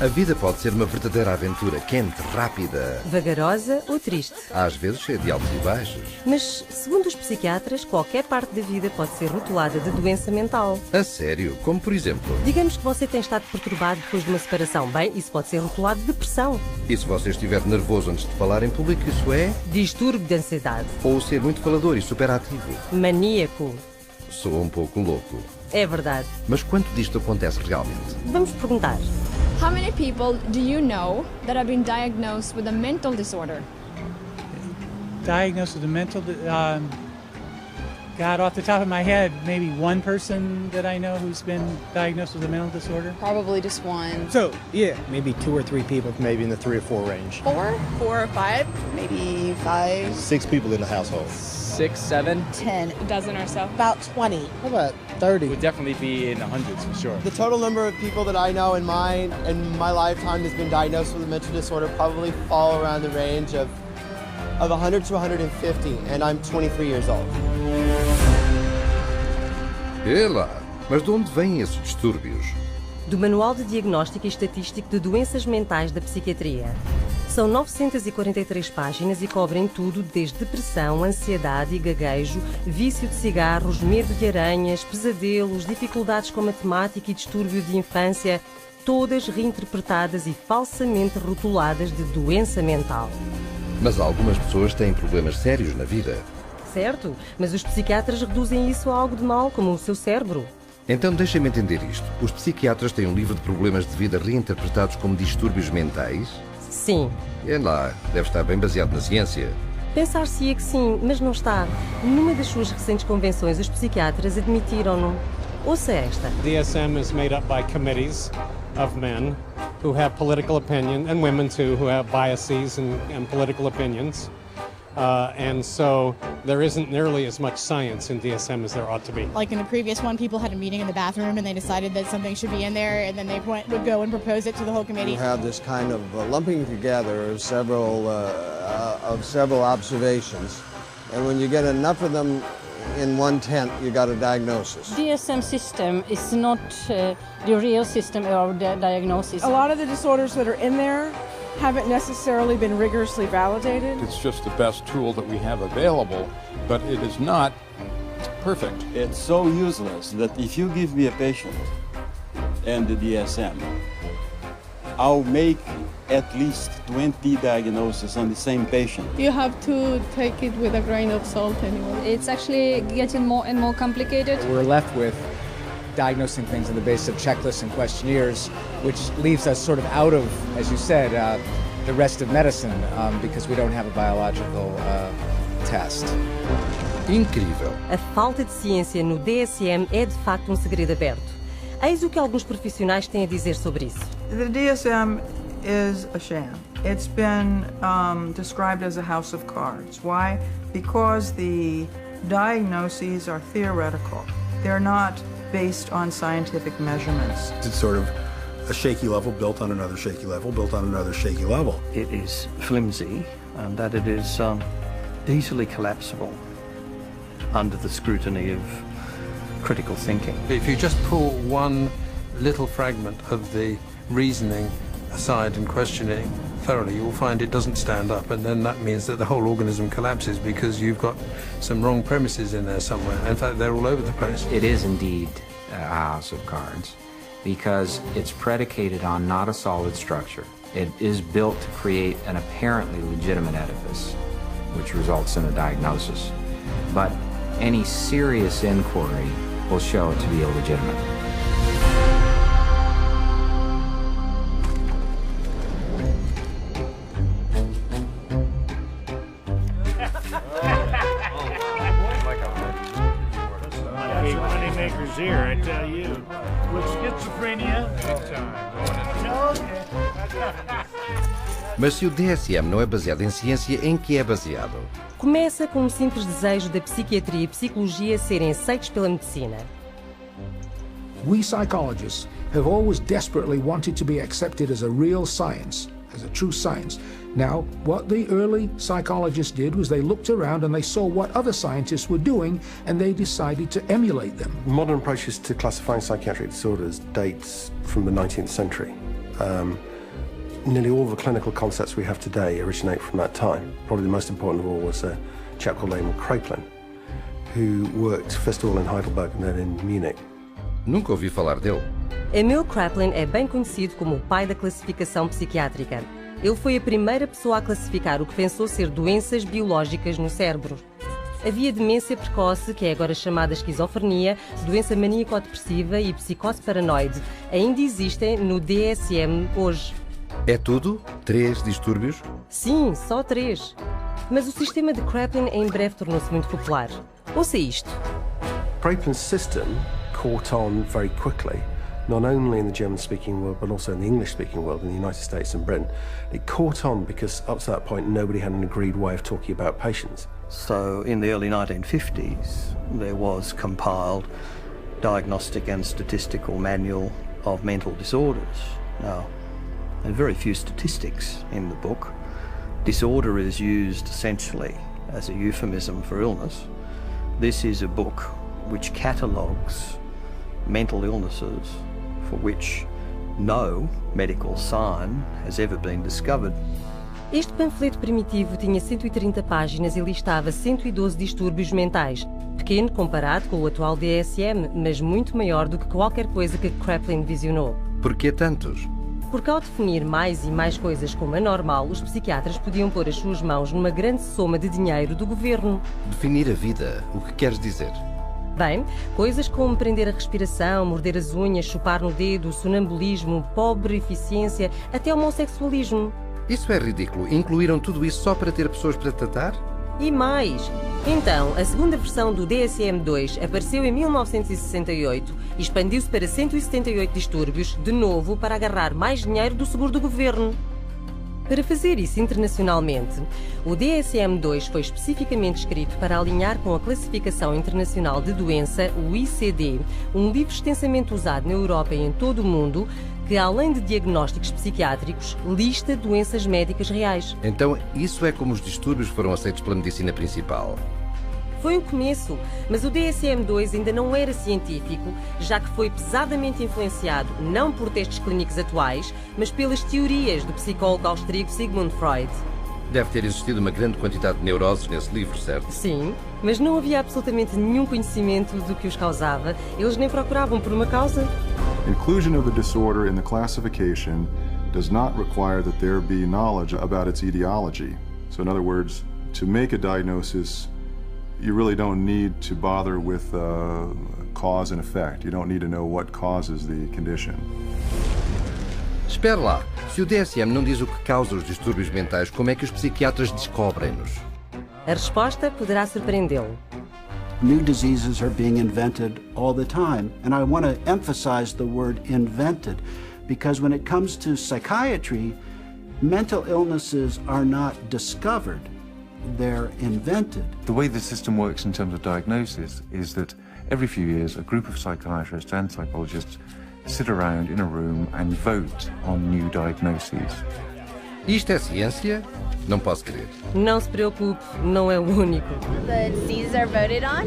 A vida pode ser uma verdadeira aventura, quente, rápida. Vagarosa ou triste. Às vezes cheia de altos e baixos. Mas, segundo os psiquiatras, qualquer parte da vida pode ser rotulada de doença mental. A sério? Como por exemplo? Digamos que você tem estado perturbado depois de uma separação. Bem, isso pode ser rotulado de depressão. E se você estiver nervoso antes de falar em público, isso é? Distúrbio de ansiedade. Ou ser muito falador e superativo. Maníaco. Sou um pouco louco. É verdade. Mas quanto disto acontece realmente? Vamos perguntar. How many people do you know that have been diagnosed with a mental disorder? Diagnosed with a mental, God, off the top of my head, maybe one person that I know who's been diagnosed with a mental disorder. Probably just one. So, yeah. Maybe 2 or 3 people, maybe in the 3 or 4 range. 4? 4 or 5? Maybe 5. 6 people in the household. 6, 7. 10. A dozen or so. About 20. How about 30? Would definitely be in the hundreds for sure. The total number of people that I know in my lifetime has been diagnosed with a mental disorder probably fall around the range of 100 to 150, and I'm 23 years old. É lá, mas de onde vêm esses distúrbios? Do Manual de Diagnóstico e Estatístico de Doenças Mentais da Psiquiatria. São 943 páginas e cobrem tudo desde depressão, ansiedade e gaguejo, vício de cigarros, medo de aranhas, pesadelos, dificuldades com matemática e distúrbio de infância, todas reinterpretadas e falsamente rotuladas de doença mental. Mas algumas pessoas têm problemas sérios na vida. Certo, mas os psiquiatras reduzem isso a algo de mal, como o seu cérebro. Então deixem-me entender isto. Os psiquiatras têm um livro de problemas de vida reinterpretados como distúrbios mentais? Sim. É lá, deve estar bem baseado na ciência. Pensar-se-ia que sim, mas não está. Numa das suas recentes convenções, os psiquiatras admitiram-no. Ouça esta. DSM is made up by committees of men who have political opinion, and women too, who have biases and political opinions. And so there isn't nearly as much science in DSM as there ought to be. Like in the previous one, people had a meeting in the bathroom and they decided that something should be in there, and then they would go and propose it to the whole committee. You have this kind of lumping together of several observations, and when you get enough of them in one tent, you got a diagnosis. DSM system is not the real system of the diagnosis. A lot of the disorders that are in there haven't necessarily been rigorously validated. It's just the best tool that we have available, but it is not perfect. It's so useless that if you give me a patient and the DSM, I'll make at least 20 diagnoses on the same patient. You have to take it with a grain of salt anyway. It's actually getting more and more complicated. We're left with diagnosing things on the basis of checklists and questionnaires, which leaves us sort of out of, as you said, the rest of medicine, because we don't have a biological test. Incrível. A falta de ciência no DSM é de facto um segredo aberto. Eis o que alguns profissionais têm a dizer sobre isso. The DSM is a sham. It's been described as a house of cards. Why? Because the diagnoses are theoretical. They're not based on scientific measurements. It's sort of a shaky level built on another shaky level, built on another shaky level. It is flimsy and that it is easily collapsible under the scrutiny of critical thinking. If you just pull one little fragment of the reasoning aside and question it thoroughly, you'll find it doesn't stand up, and then that means that the whole organism collapses because you've got some wrong premises in there somewhere. In fact, they're all over the place. It is indeed a house of cards because it's predicated on not a solid structure. It is built to create an apparently legitimate edifice, which results in a diagnosis. But any serious inquiry will show it to be illegitimate. Here, I tell you. With schizophrenia, Mas se o DSM não é baseado em ciência, em que é baseado? Começa com um simples desejo da psiquiatria e psicologia serem aceitos pela medicina. We psychologists have always desperately wanted to be accepted as a real science, as a true science. Now, what the early psychologists did was they looked around and they saw what other scientists were doing and they decided to emulate them. Modern approaches to classifying psychiatric disorders dates from the 19th century. Nearly all the clinical concepts we have today originate from that time. Probably the most important of all was a chap called Emil Kraepelin, who worked first of all in Heidelberg and then in Munich. Nunca ouvi falar dele. Emil Kraepelin é bem conhecido como o pai da classificação psiquiátrica. Ele foi a primeira pessoa a classificar o que pensou ser doenças biológicas no cérebro. Havia demência precoce, que é agora chamada esquizofrenia, doença maníaco-depressiva e psicose paranoide. Ainda existem no DSM hoje. É tudo? 3 distúrbios? Sim, só 3. Mas o sistema de Kraepelin em breve tornou-se muito popular. Ouça isto. Kraepelin's system caught on very quickly, not only in the German-speaking world, but also in the English-speaking world, in the United States and Britain. It caught on because up to that point, nobody had an agreed way of talking about patients. So in the early 1950s, there was compiled Diagnostic and Statistical Manual of Mental Disorders. Now, there are very few statistics in the book. Disorder is used essentially as a euphemism for illness. This is a book which catalogues mental illnesses for which no medical sign has ever been discovered. Este panfleto primitivo tinha 130 páginas e listava 112 distúrbios mentais. Pequeno comparado com o atual DSM, mas muito maior do que qualquer coisa que Kraepelin visionou. Por que tantos? Porque ao definir mais e mais coisas como anormal, os psiquiatras podiam pôr as suas mãos numa grande soma de dinheiro do governo. Definir a vida, o que queres dizer? Bem, coisas como prender a respiração, morder as unhas, chupar no dedo, sonambulismo, pobre eficiência, até homossexualismo. Isso é ridículo. Incluíram tudo isso só para ter pessoas para tratar? E mais. Então, a segunda versão do DSM-2 apareceu em 1968 e expandiu-se para 178 distúrbios, de novo para agarrar mais dinheiro do seguro do governo. Para fazer isso internacionalmente, o DSM-2 foi especificamente escrito para alinhar com a Classificação Internacional de Doença, o ICD, um livro extensamente usado na Europa e em todo o mundo, que, além de diagnósticos psiquiátricos, lista doenças médicas reais. Então, isso é como os distúrbios foram aceitos pela medicina principal? Foi o começo, mas o DSM-2 ainda não era científico, já que foi pesadamente influenciado não por testes clínicos atuais, mas pelas teorias do psicólogo austríaco Sigmund Freud. Deve ter existido uma grande quantidade de neuroses nesse livro, certo? Sim, mas não havia absolutamente nenhum conhecimento do que os causava. Eles nem procuravam por uma causa. Inclusion of the disorder in the classification does not require that there be knowledge about its etiology. So in other words, to make a diagnosis, you really don't need to bother with cause and effect. You don't need to know what causes the condition. Espera lá. Se o DSM não diz o que causa os distúrbios mentais, como é que os psiquiatras descobrem-nos? A resposta poderá surpreendê-lo. New diseases are being invented all the time, and I want to emphasize the word invented, because when it comes to psychiatry, mental illnesses are not discovered, they're invented. The way the system works in terms of diagnosis is that every few years a group of psychiatrists and psychologists sit around in a room and vote on new diagnoses. Isto é ciência? Não posso crer. Não se preocupe, não é o único. The diseases are voted on?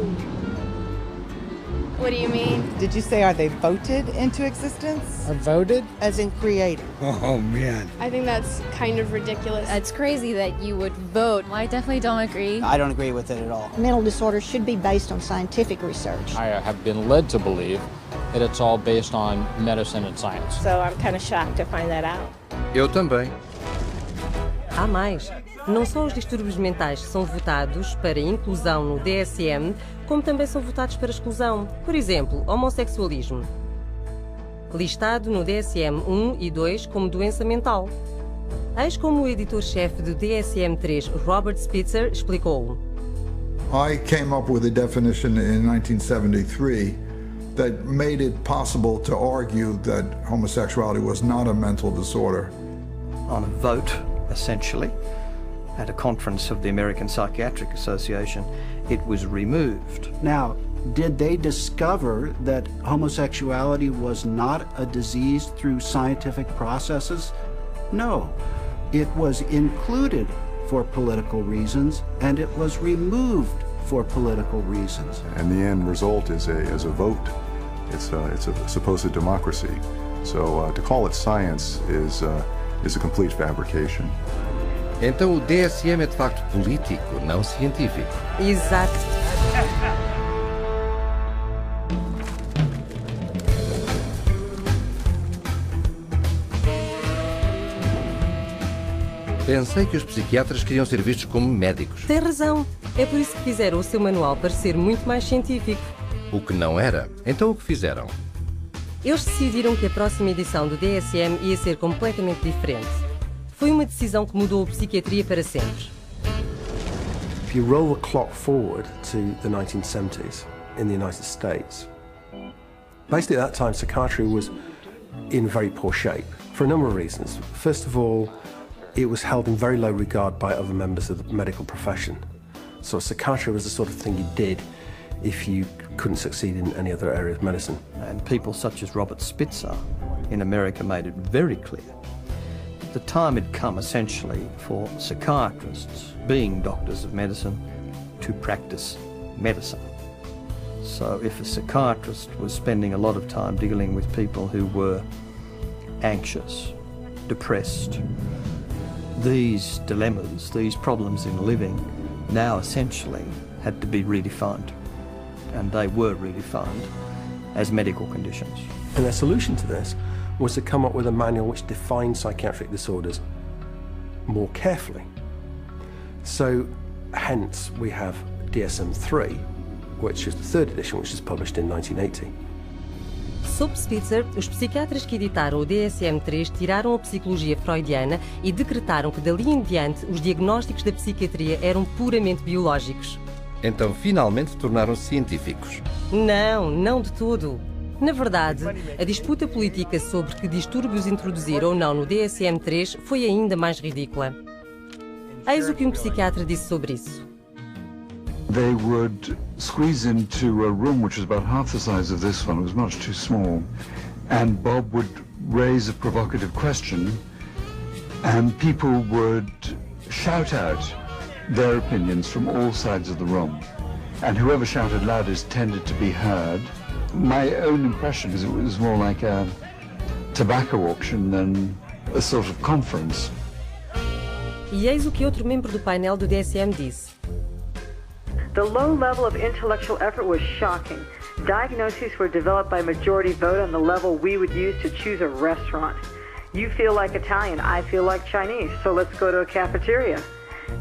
What do you mean? Did you say, are they voted into existence? Are voted? As in created. Oh, man. I think that's kind of ridiculous. It's crazy that you would vote. I definitely don't agree. I don't agree with it at all. Mental disorders should be based on scientific research. I have been led to believe that it's all based on medicine and science. So I'm kind of shocked to find that out. Eu também. Há mais. Não só os distúrbios mentais que são votados para inclusão no DSM, como também são votados para exclusão. Por exemplo, homossexualismo. Listado no DSM 1 e 2 como doença mental. Eis como o editor-chefe do DSM-3, Robert Spitzer, explicou. I came up with a definition in 1973 that made it possible to argue that homosexuality was not a mental disorder. On a vote, essentially, at a conference of the American Psychiatric Association, it was removed. Now, did they discover that homosexuality was not a disease through scientific processes? No. It was included for political reasons, and it was removed for political reasons. And the end result is a vote. It's a supposed democracy. So to call it science is a complete fabrication. Então o DSM é de facto político, não científico. Exato. Pensei que os psiquiatras queriam ser vistos como médicos. Tem razão. É por isso que fizeram o seu manual parecer muito mais científico. O que não era. Então o que fizeram? Eles decidiram que a próxima edição do DSM ia ser completamente diferente. Foi uma decisão que mudou a psiquiatria para sempre. If you roll the clock forward to the 1970s in the United States, basically at that time psychiatry was in very poor shape for a number of reasons. First of all, it was held in very low regard by other members of the medical profession. So psychiatry was the sort of thing you did if you couldn't succeed in any other area of medicine. And people such as Robert Spitzer in America made it very clear that the time had come essentially for psychiatrists, being doctors of medicine, to practice medicine. So if a psychiatrist was spending a lot of time dealing with people who were anxious, depressed, these dilemmas, these problems in living, now essentially had to be redefined. And they were redefined as medical conditions. And their solution to this was to come up with a manual which defined psychiatric disorders more carefully. So, hence, we have DSM-3, which is the third edition, which was published in 1980. Sob Spitzer, os psiquiatras que editaram o DSM-3 tiraram a psicologia freudiana e decretaram que dali em diante os diagnósticos da psiquiatria eram puramente biológicos. Então finalmente tornaram-se científicos. Não, não de tudo. Na verdade, a disputa política sobre que distúrbios introduzir ou não no DSM-3 foi ainda mais ridícula. Eis o que um psiquiatra disse sobre isso. They would squeeze into a room which was about half the size of this one. It was much too small. And Bob would raise a provocative question, and people would shout out their opinions from all sides of the room. And whoever shouted loudest tended to be heard. My own impression is it was more like a tobacco auction than a sort of conference. E eis o que outro membro do painel do DSM disse. The low level of intellectual effort was shocking. Diagnoses were developed by majority vote on the level we would use to choose a restaurant. You feel like Italian, I feel like Chinese, so let's go to a cafeteria.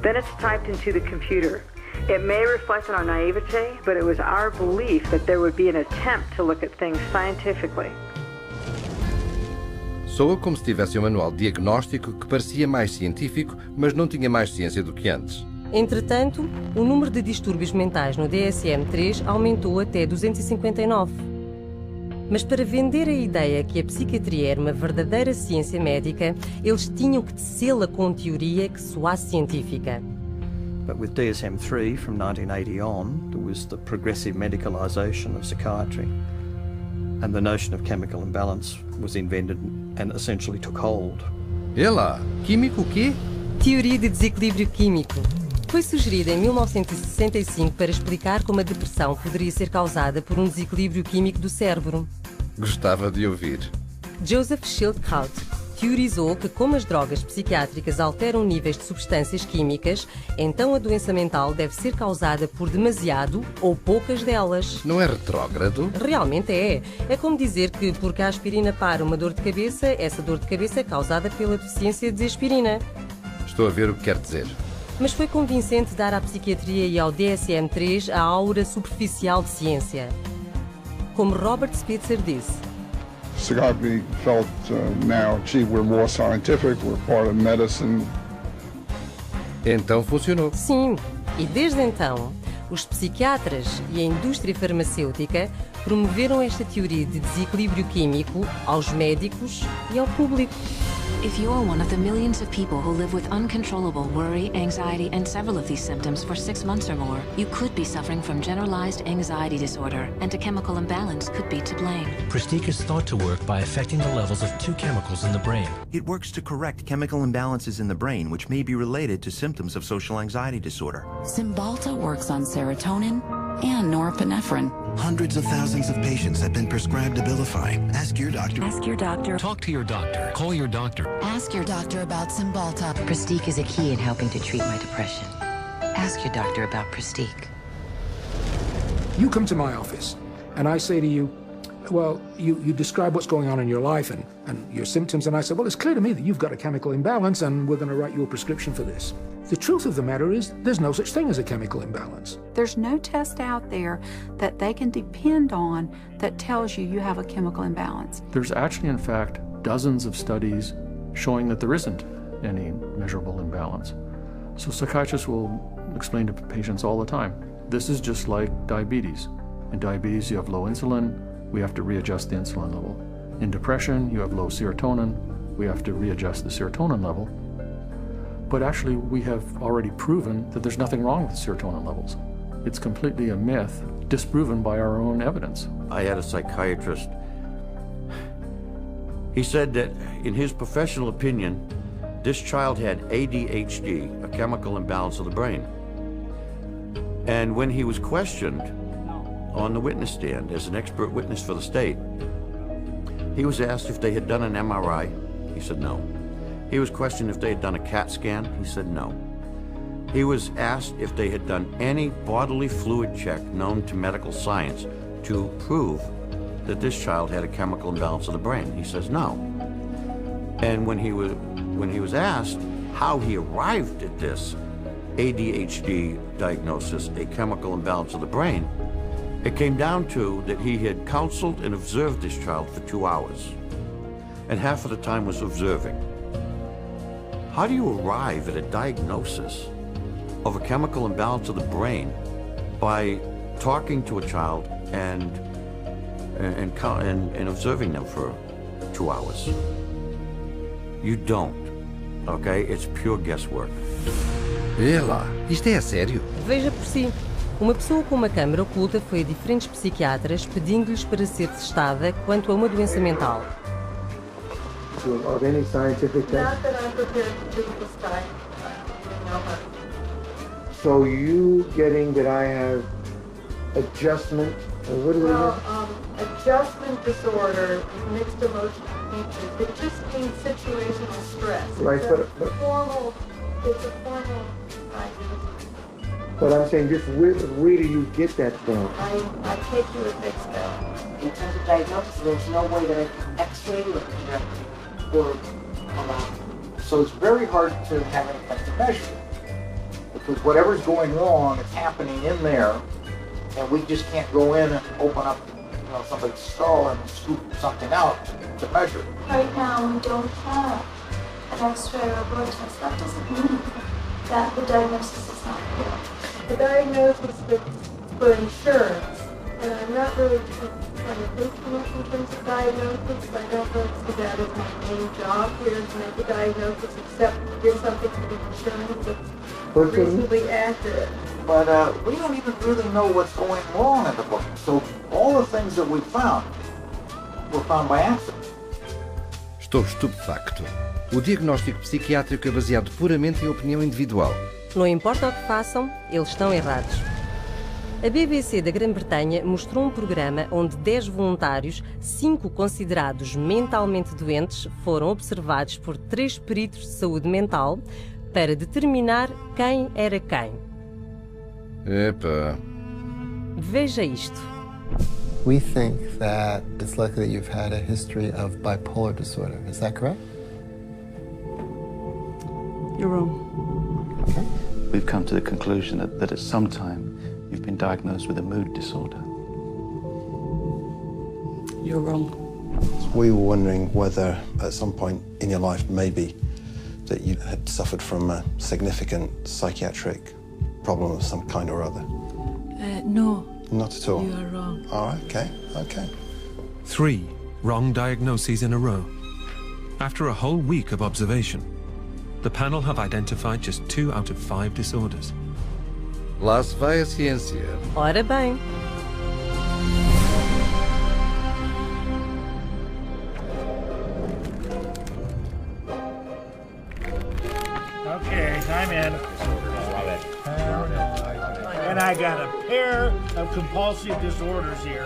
Then it's typed into the computer. It may reflect on our naivete, but it was our belief that there would be an attempt to look at things scientifically. Soa como se tivesse um manual diagnóstico que parecia mais científico, mas não tinha mais ciência do que antes. Entretanto, o número de distúrbios mentais no DSM-3 aumentou até 259. Mas para vender a ideia que a psiquiatria era uma verdadeira ciência médica, eles tinham que tecê-la com teoria que soasse científica. But with DSM-3 from 1980 on, there was the progressive medicalisation of psychiatry, and the notion of chemical imbalance was invented and essentially took hold. E lá, químico o quê? Teoria de desequilíbrio químico. Foi sugerida em 1965 para explicar como a depressão poderia ser causada por um desequilíbrio químico do cérebro. Gostava de ouvir. Joseph Schildkraut teorizou que como as drogas psiquiátricas alteram níveis de substâncias químicas, então a doença mental deve ser causada por demasiado ou poucas delas. Não é retrógrado? Realmente é. É como dizer que porque a aspirina para uma dor de cabeça, essa dor de cabeça é causada pela deficiência de aspirina. Estou a ver o que quer dizer. Mas foi convincente dar à psiquiatria e ao DSM-3 a aura superficial de ciência. Como Robert Spitzer disse. Psychiatry felt now, gee, we're more scientific, we're part of medicine. Então funcionou. Sim, e desde então, os psiquiatras e a indústria farmacêutica promoveram esta teoria de desequilíbrio químico aos médicos e ao público. If you're one of the millions of people who live with uncontrollable worry, anxiety, and several of these symptoms for 6 months or more, you could be suffering from generalized anxiety disorder, and a chemical imbalance could be to blame. Pristique is thought to work by affecting the levels of 2 chemicals in the brain. It works to correct chemical imbalances in the brain, which may be related to symptoms of social anxiety disorder. Cymbalta works on serotonin, and norepinephrine. Hundreds of thousands of patients have been prescribed Abilify. Ask your doctor. Ask your doctor. Talk to your doctor. Call your doctor. Ask your doctor about Cymbalta. Pristiq is a key in helping to treat my depression. Ask your doctor about Pristiq. You come to my office, and I say to you, well, you describe what's going on in your life and your symptoms, and I say, well, it's clear to me that you've got a chemical imbalance, and we're going to write you a prescription for this. The truth of the matter is, there's no such thing as a chemical imbalance. There's no test out there that they can depend on that tells you you have a chemical imbalance. There's actually, in fact, dozens of studies showing that there isn't any measurable imbalance. So psychiatrists will explain to patients all the time, this is just like diabetes. In diabetes, you have low insulin, we have to readjust the insulin level. In depression, you have low serotonin, we have to readjust the serotonin level. But actually, we have already proven that there's nothing wrong with serotonin levels. It's completely a myth, disproven by our own evidence. I had a psychiatrist. He said that, in his professional opinion, this child had ADHD, a chemical imbalance of the brain. And when he was questioned on the witness stand as an expert witness for the state, he was asked if they had done an MRI. He said no. He was questioned if they had done a CAT scan. He said no. He was asked if they had done any bodily fluid check known to medical science to prove that this child had a chemical imbalance of the brain. He says no. And when he was asked how he arrived at this ADHD diagnosis, a chemical imbalance of the brain, it came down to that he had counseled and observed this child for 2 hours, and half of the time was observing. How do you arrive at a diagnosis of a chemical imbalance of the brain by talking to a child and observing them for 2 hours? You don't, okay? It's pure guesswork. Ela, isto é a sério? Veja por si. Uma pessoa com uma câmara oculta foi a diferentes psiquiatras pedindo-lhes para ser testada quanto a uma doença mental. Of any scientific test? Not that I'm prepared to do this time. So you getting that I have adjustment, what do we have? Adjustment disorder, mixed emotional features. It just means situational stress. Right, it's a formal diagnosis. But I'm saying, just where do you get that from? I take you at face value. In terms of diagnosis, there's no way that I can x-ray or so it's very hard to have anything to measure. Because whatever's going wrong is happening in there, and we just can't go in and open up somebody's skull and scoop something out to measure. Right now, we don't have an x-ray or a blood test. That doesn't mean that the diagnosis is not real. The diagnosis is for insurance, and I'm not really trying to think too much in terms of diagnosis. I don't really see that as my main job here, to make a diagnosis, except to give something to the insurance that's reasonably accurate. But we don't even really know what's going wrong in the brain. So all the things that we found were found by accident. Estou estupefacto. O diagnóstico psiquiátrico é baseado puramente em opinião individual. Não importa o que façam, eles estão errados. A BBC da Grã-Bretanha mostrou um programa onde 10 voluntários, 5 considerados mentalmente doentes, foram observados por 3 peritos de saúde mental para determinar quem era quem. Epa. Veja isto. We think that it's likely that you've had a history of bipolar disorder. Is that correct? You're wrong. Okay. We've come to the conclusion that at some time you've been diagnosed with a mood disorder. You're wrong. We were wondering whether at some point in your life maybe that you had suffered from a significant psychiatric problem of some kind or other. No. Not at all? You are wrong. All right, okay. 3 wrong diagnoses in a row. After a whole week of observation, the panel have identified just 2 out of 5 disorders. Lá se vai a ciência. Ora bem. Okay, time in. And I got a pair of compulsive disorders here.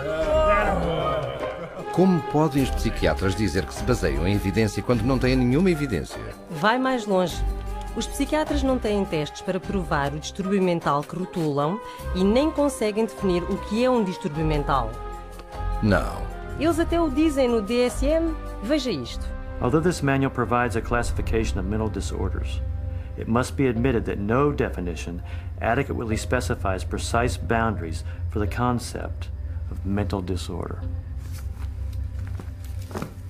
Como podem os psiquiatras dizer que se baseiam em evidência quando não têm nenhuma evidência? Vai mais longe. Os psiquiatras não têm testes para provar o distúrbio mental que rotulam e nem conseguem definir o que é um distúrbio mental. Não. Eles até o dizem no DSM. Veja isto. Although this manual provides a classification of mental disorders, it must be admitted that no definition adequately specifies precise boundaries for the concept of mental disorder.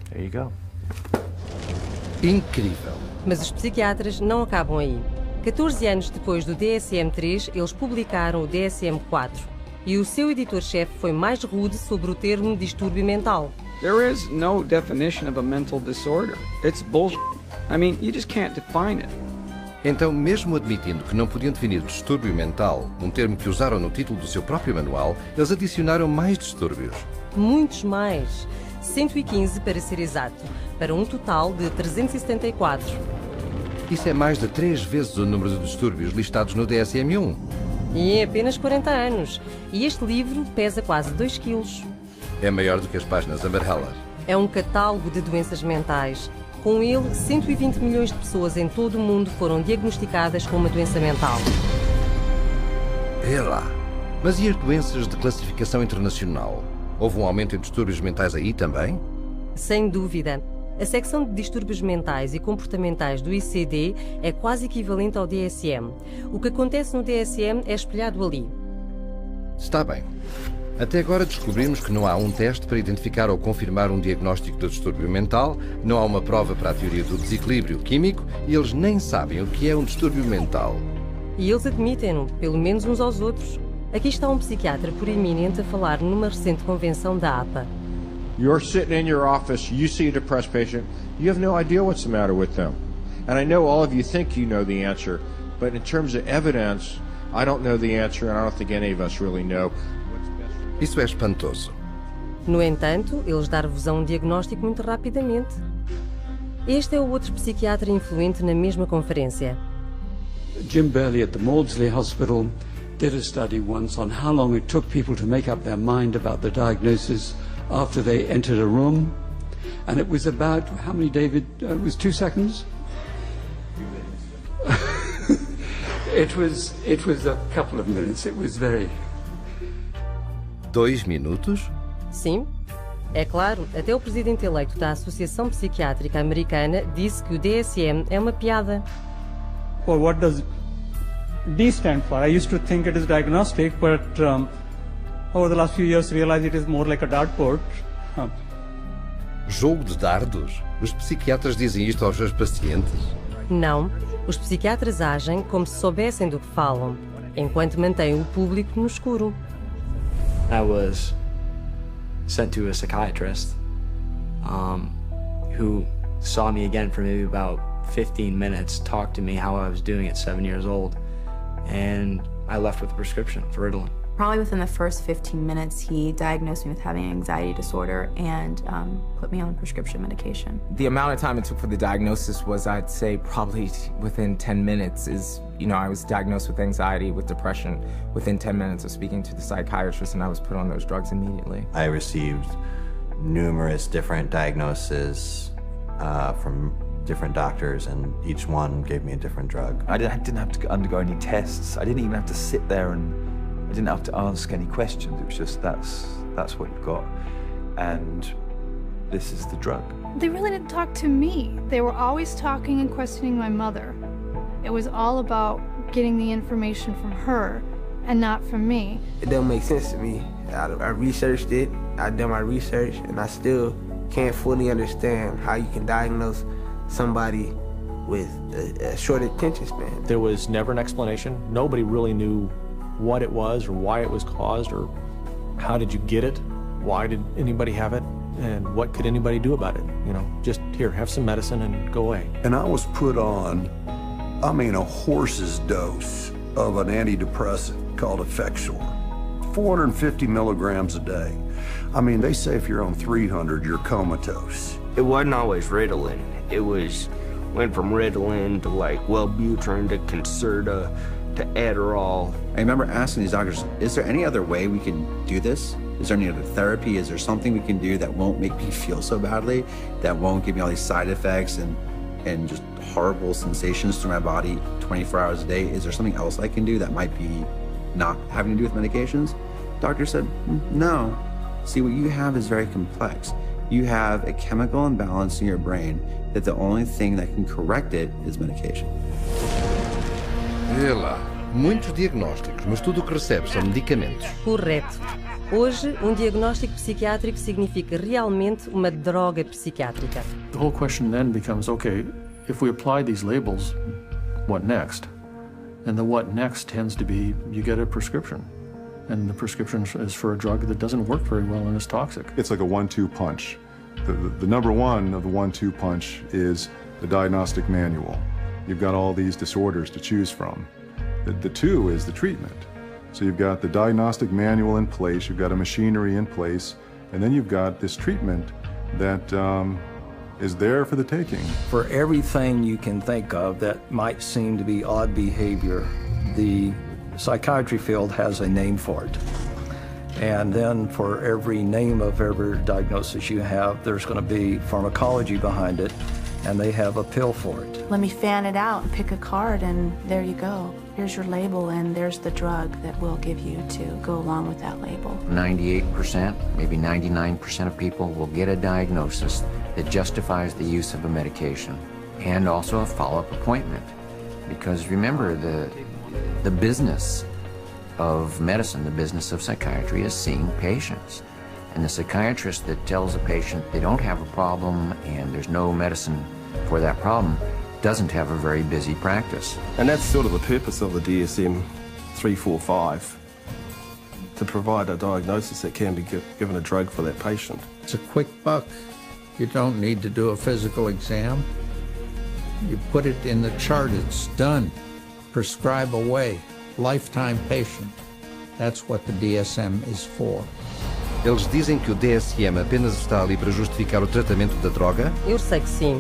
There you go. Incrível. Mas os psiquiatras não acabam aí. 14 anos depois do DSM-3, eles publicaram o DSM-4. E o seu editor-chefe foi mais rude sobre o termo distúrbio mental. There is no definition of a mental disorder. It's bullshit. I mean, you just can't define it. Então, mesmo admitindo que não podiam definir distúrbio mental, um termo que usaram no título do seu próprio manual, eles adicionaram mais distúrbios. Muitos mais. 115 para ser exato, para um total de 374. Isso é mais de 3 vezes o número de distúrbios listados no DSM-1. E em apenas 40 anos. E este livro pesa quase 2 quilos. É maior do que as páginas amarelas. É um catálogo de doenças mentais. Com ele, 120 milhões de pessoas em todo o mundo foram diagnosticadas com uma doença mental. É lá. Mas e as doenças de classificação internacional? Houve um aumento em distúrbios mentais aí também? Sem dúvida. A secção de distúrbios mentais e comportamentais do ICD é quase equivalente ao DSM. O que acontece no DSM é espelhado ali. Está bem. Até agora descobrimos que não há um teste para identificar ou confirmar um diagnóstico de distúrbio mental, não há uma prova para a teoria do desequilíbrio químico e eles nem sabem o que é um distúrbio mental. E eles admitem-no, pelo menos uns aos outros. Aqui está um psiquiatra proeminente a falar numa recente convenção da APA. You're sitting in your office, you see a depressed patient, you have no idea what's the matter with them. And I know all of you think you know the answer, but in terms of evidence, I don't know the answer and I don't think any of us really know. Isso é espantoso. No entanto, eles dar-vos um diagnóstico muito rapidamente. Este é o outro psiquiatra influente na mesma conferência. Jim Burley at the Maudsley Hospital did a study once on how long it took people to make up their mind about the diagnosis after they entered a room. And it was about, how many, David? It was 2 seconds? It was a couple of minutes. It was very... 2 minutos? Sim. É claro, até o presidente eleito da Associação Psiquiátrica Americana disse que o DSM é uma piada. Well, what does D stand for? I used to think it is diagnostic, but over the last few years realized it is more like a dartboard. Jogo de dardos? Os psiquiatras dizem isto aos seus pacientes? Não. Os psiquiatras agem como se soubessem do que falam, enquanto mantêm o público no escuro. I was sent to a psychiatrist who saw me again for maybe about 15 minutes, talked to me how I was doing at 7 years old, and I left with a prescription for Ritalin. Probably within the first 15 minutes, he diagnosed me with having an anxiety disorder and put me on prescription medication. The amount of time it took for the diagnosis was, I'd say, probably within 10 minutes I was diagnosed with anxiety, with depression, within 10 minutes of speaking to the psychiatrist, and I was put on those drugs immediately. I received numerous different diagnoses from different doctors, and each one gave me a different drug. I didn't have to undergo any tests. I didn't even have to sit there and I didn't have to ask any questions. It was just, that's what you've got, and this is the drug. They really didn't talk to me. They were always talking and questioning my mother. It was all about getting the information from her and not from me. It doesn't make sense to me. I researched it, I've done my research, and I still can't fully understand how you can diagnose somebody with a short attention span. There was never an explanation. Nobody really knew what it was or why it was caused or how did you get it, why did anybody have it, and what could anybody do about it. Just here, have some medicine and go away. And I was put on, a horse's dose of an antidepressant called Effexor, 450 milligrams a day. They say if you're on 300, you're comatose. It wasn't always Ritalin. It went from Ritalin to Wellbutrin to Concerta to Adderall. I remember asking these doctors, is there any other way we can do this? Is there any other therapy? Is there something we can do that won't make me feel so badly, that won't give me all these side effects and just horrible sensations through my body 24 hours a day? Is there something else I can do that might be not having to do with medications? Doctor said, no. See, what you have is very complex. You have a chemical imbalance in your brain that the only thing that can correct it is medication. Vê lá, muitos diagnósticos, mas tudo o que recebe são medicamentos. Correto. Hoje, diagnóstico psiquiátrico significa realmente uma droga psiquiátrica. The whole question then becomes, okay, if we apply these labels, what next? And the what next tends to be, you get a prescription. And the prescription is for a drug that doesn't work very well and is toxic. It's like a 1-2 punch. The number one of the 1-2 punch is the diagnostic manual. You've got all these disorders to choose from. The two is the treatment. So you've got the diagnostic manual in place, you've got a machinery in place, and then you've got this treatment that is there for the taking. For everything you can think of that might seem to be odd behavior, the psychiatry field has a name for it. And then for every name of every diagnosis you have, there's going to be pharmacology behind it, and they have a pill for it. Let me fan it out and pick a card, and there you go. Here's your label, and there's the drug that we'll give you to go along with that label. 98%, maybe 99% of people will get a diagnosis that justifies the use of a medication and also a follow-up appointment. Because remember, the business of medicine, the business of psychiatry, is seeing patients. And the psychiatrist that tells a patient they don't have a problem and there's no medicine for that problem doesn't have a very busy practice. And that's sort of the purpose of the DSM-345, to provide a diagnosis that can be given a drug for that patient. It's a quick buck. You don't need to do a physical exam. You put it in the chart, it's done. Prescribe away, lifetime patient. That's what the DSM is for. Eles dizem que o DSM apenas está ali para justificar o tratamento da droga? Eu sei que sim.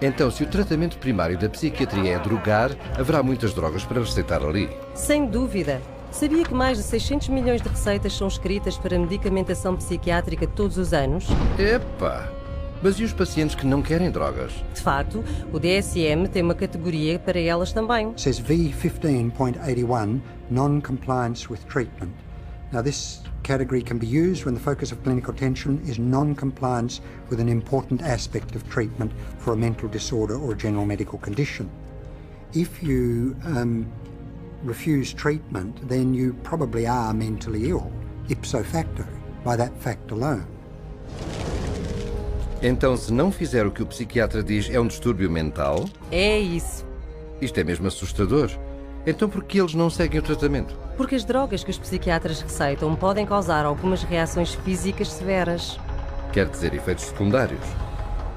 Então, se o tratamento primário da psiquiatria é drogar, haverá muitas drogas para receitar ali. Sem dúvida. Sabia que mais de 600 milhões de receitas são escritas para medicamentação psiquiátrica todos os anos? Epa! Mas e os pacientes que não querem drogas? De facto, o DSM tem uma categoria para elas também. It says V15.81, non-compliance with treatment. Now this category can be used when the focus of clinical attention is non-compliance with an important aspect of treatment for a mental disorder or a general medical condition. If you refuse treatment, then you probably are mentally ill, ipso facto, by that fact alone. Então, se não fizer o que o psiquiatra diz, é um distúrbio mental? É isso. Isto é mesmo assustador. Então, por que eles não seguem o tratamento? Porque as drogas que os psiquiatras receitam podem causar algumas reações físicas severas. Quer dizer, efeitos secundários?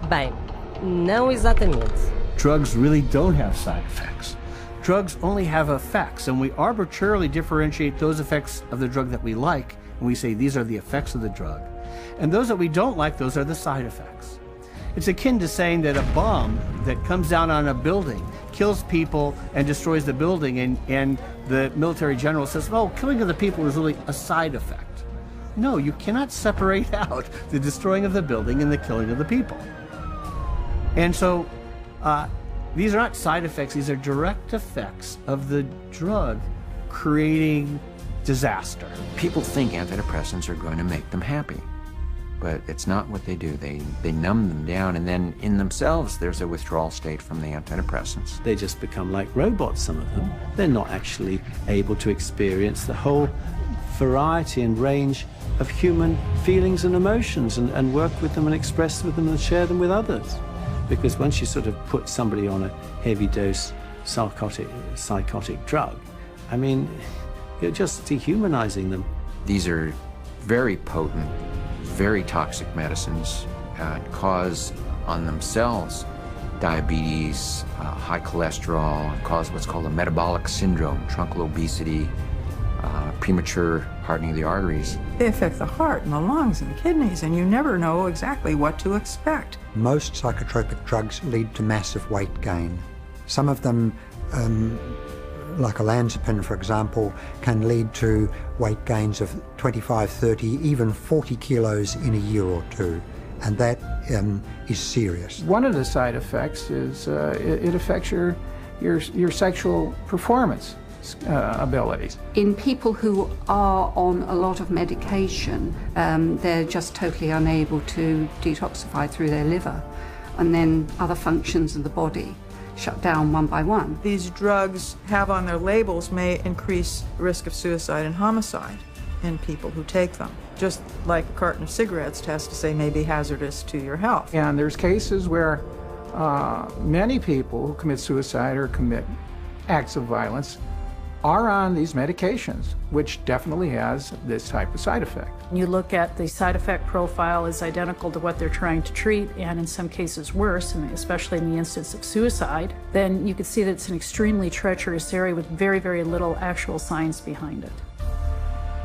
Bem, não exatamente. Drugs really don't have side effects. Drugs only have effects, and we arbitrarily differentiate those effects of the drug that we like, and we say these are the effects of the drug. And those that we don't like, those are the side effects. It's akin to saying that a bomb that comes down on a building kills people and destroys the building, and the military general says, oh, killing of the people is really a side effect. No, you cannot separate out the destroying of the building and the killing of the people. And so these are not side effects, these are direct effects of the drug creating disaster. People think antidepressants are going to make them happy, but it's not what they do. They numb them down, and then in themselves there's a withdrawal state from the antidepressants. They just become like robots, some of them. They're not actually able to experience the whole variety and range of human feelings and emotions and work with them and express with them and share them with others. Because once you sort of put somebody on a heavy dose psychotic drug, I mean, you're just dehumanizing them. These are very potent, very toxic medicines, cause on themselves diabetes, high cholesterol, cause what's called a metabolic syndrome, truncal obesity, premature hardening of the arteries. They affect the heart and the lungs and the kidneys, and you never know exactly what to expect. Most psychotropic drugs lead to massive weight gain. Some of them, like olanzapine, for example, can lead to weight gains of 25, 30, even 40 kilos in a year or two. And that is serious. One of the side effects is it affects your sexual performance abilities. In people who are on a lot of medication, they're just totally unable to detoxify through their liver, and then other functions of the body shut down one by one. These drugs have on their labels may increase risk of suicide and homicide in people who take them. Just like a carton of cigarettes has to say may be hazardous to your health. And there's cases where many people who commit suicide or commit acts of violence are on these medications, which definitely has this type of side effect. You look at the side effect profile is identical to what they're trying to treat, and in some cases worse, and especially in the instance of suicide, then you can see that it's an extremely treacherous area with very, very little actual science behind it.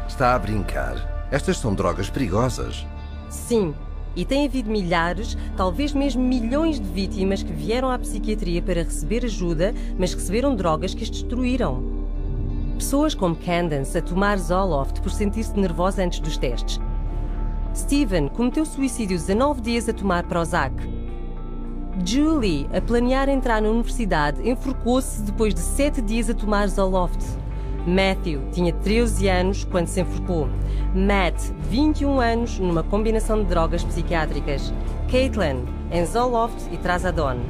Está a brincar? Estas são drogas perigosas. Sim, e tem havido milhares, talvez mesmo milhões de vítimas que vieram à psiquiatria para receber ajuda, mas receberam drogas que as destruíram. Pessoas como Candace a tomar Zoloft por sentir-se nervosa antes dos testes. Steven cometeu suicídio 19 dias a tomar Prozac. Julie, a planear entrar na universidade, enforcou-se depois de 7 dias a tomar Zoloft. Matthew tinha 13 anos quando se enforcou. Matt, 21 anos, numa combinação de drogas psiquiátricas. Caitlin, em Zoloft e Trazodone.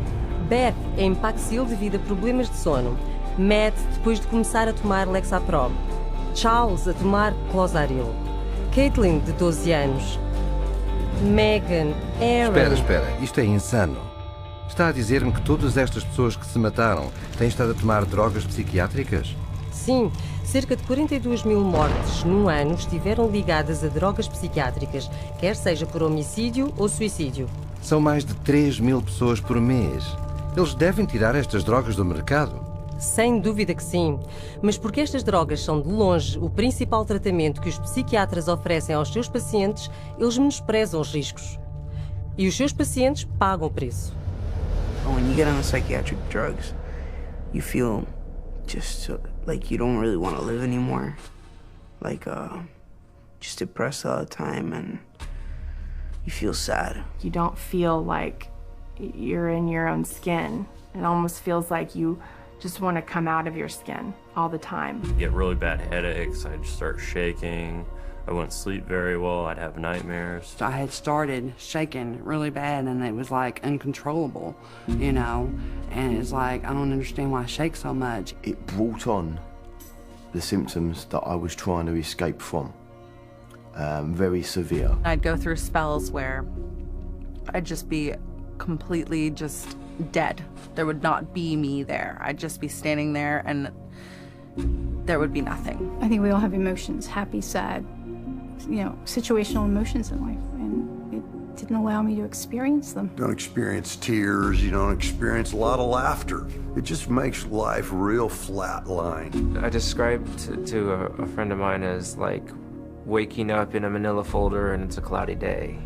Beth, em Paxil devido a problemas de sono. Matt, depois de começar a tomar Lexapro. Charles, a tomar Clozaril. Caitlin, de 12 anos. Megan, Aaron... Espera, isto é insano. Está a dizer-me que todas estas pessoas que se mataram têm estado a tomar drogas psiquiátricas? Sim, cerca de 42 mil mortes num ano estiveram ligadas a drogas psiquiátricas, quer seja por homicídio ou suicídio. São mais de 3 mil pessoas por mês. Eles devem tirar estas drogas do mercado? Sem dúvida que sim, mas porque estas drogas são de longe o principal tratamento que os psiquiatras oferecem aos seus pacientes, eles menosprezam os riscos. E os seus pacientes pagam o preço. When you get on the psychiatric drugs, you feel just like you don't really want to live anymore. Like, just depressed all the time, and you feel sad. You don't feel like you're in your own skin. It almost feels like you just want to come out of your skin all the time. Get really bad headaches, I'd start shaking. I wouldn't sleep very well, I'd have nightmares. I had started shaking really bad and it was like uncontrollable, you know, and it's like, I don't understand why I shake so much. It brought on the symptoms that I was trying to escape from, very severe. I'd go through spells where I'd just be completely just dead. There would not be me there. I'd just be standing there and there would be nothing. I think we all have emotions, happy, sad, you know, situational emotions in life, and it didn't allow me to experience them. You don't experience tears, you don't experience a lot of laughter. It just makes life real flatline. I describe to a friend of mine as like waking up in a manila folder and it's a cloudy day.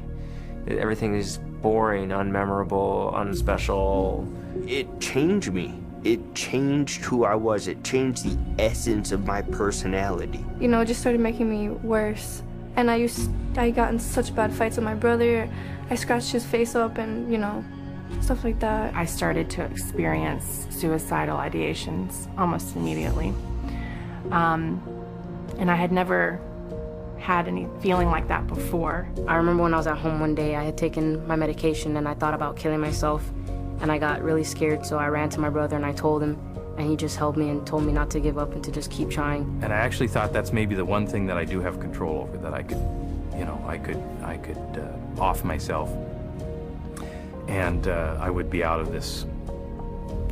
Everything is boring, unmemorable, unspecial. It changed me. It changed who I was. It changed the essence of my personality. You know, it just started making me worse. And I got in such bad fights with my brother. I scratched his face up and, you know, stuff like that. I started to experience suicidal ideations almost immediately. And I had never had any feeling like that before. I remember when I was at home one day, I had taken my medication and I thought about killing myself, and I got really scared, so I ran to my brother and I told him, and he just held me and told me not to give up and to just keep trying. And I actually thought that's maybe the one thing that I do have control over, that I could, you know, I could off myself, and I would be out of this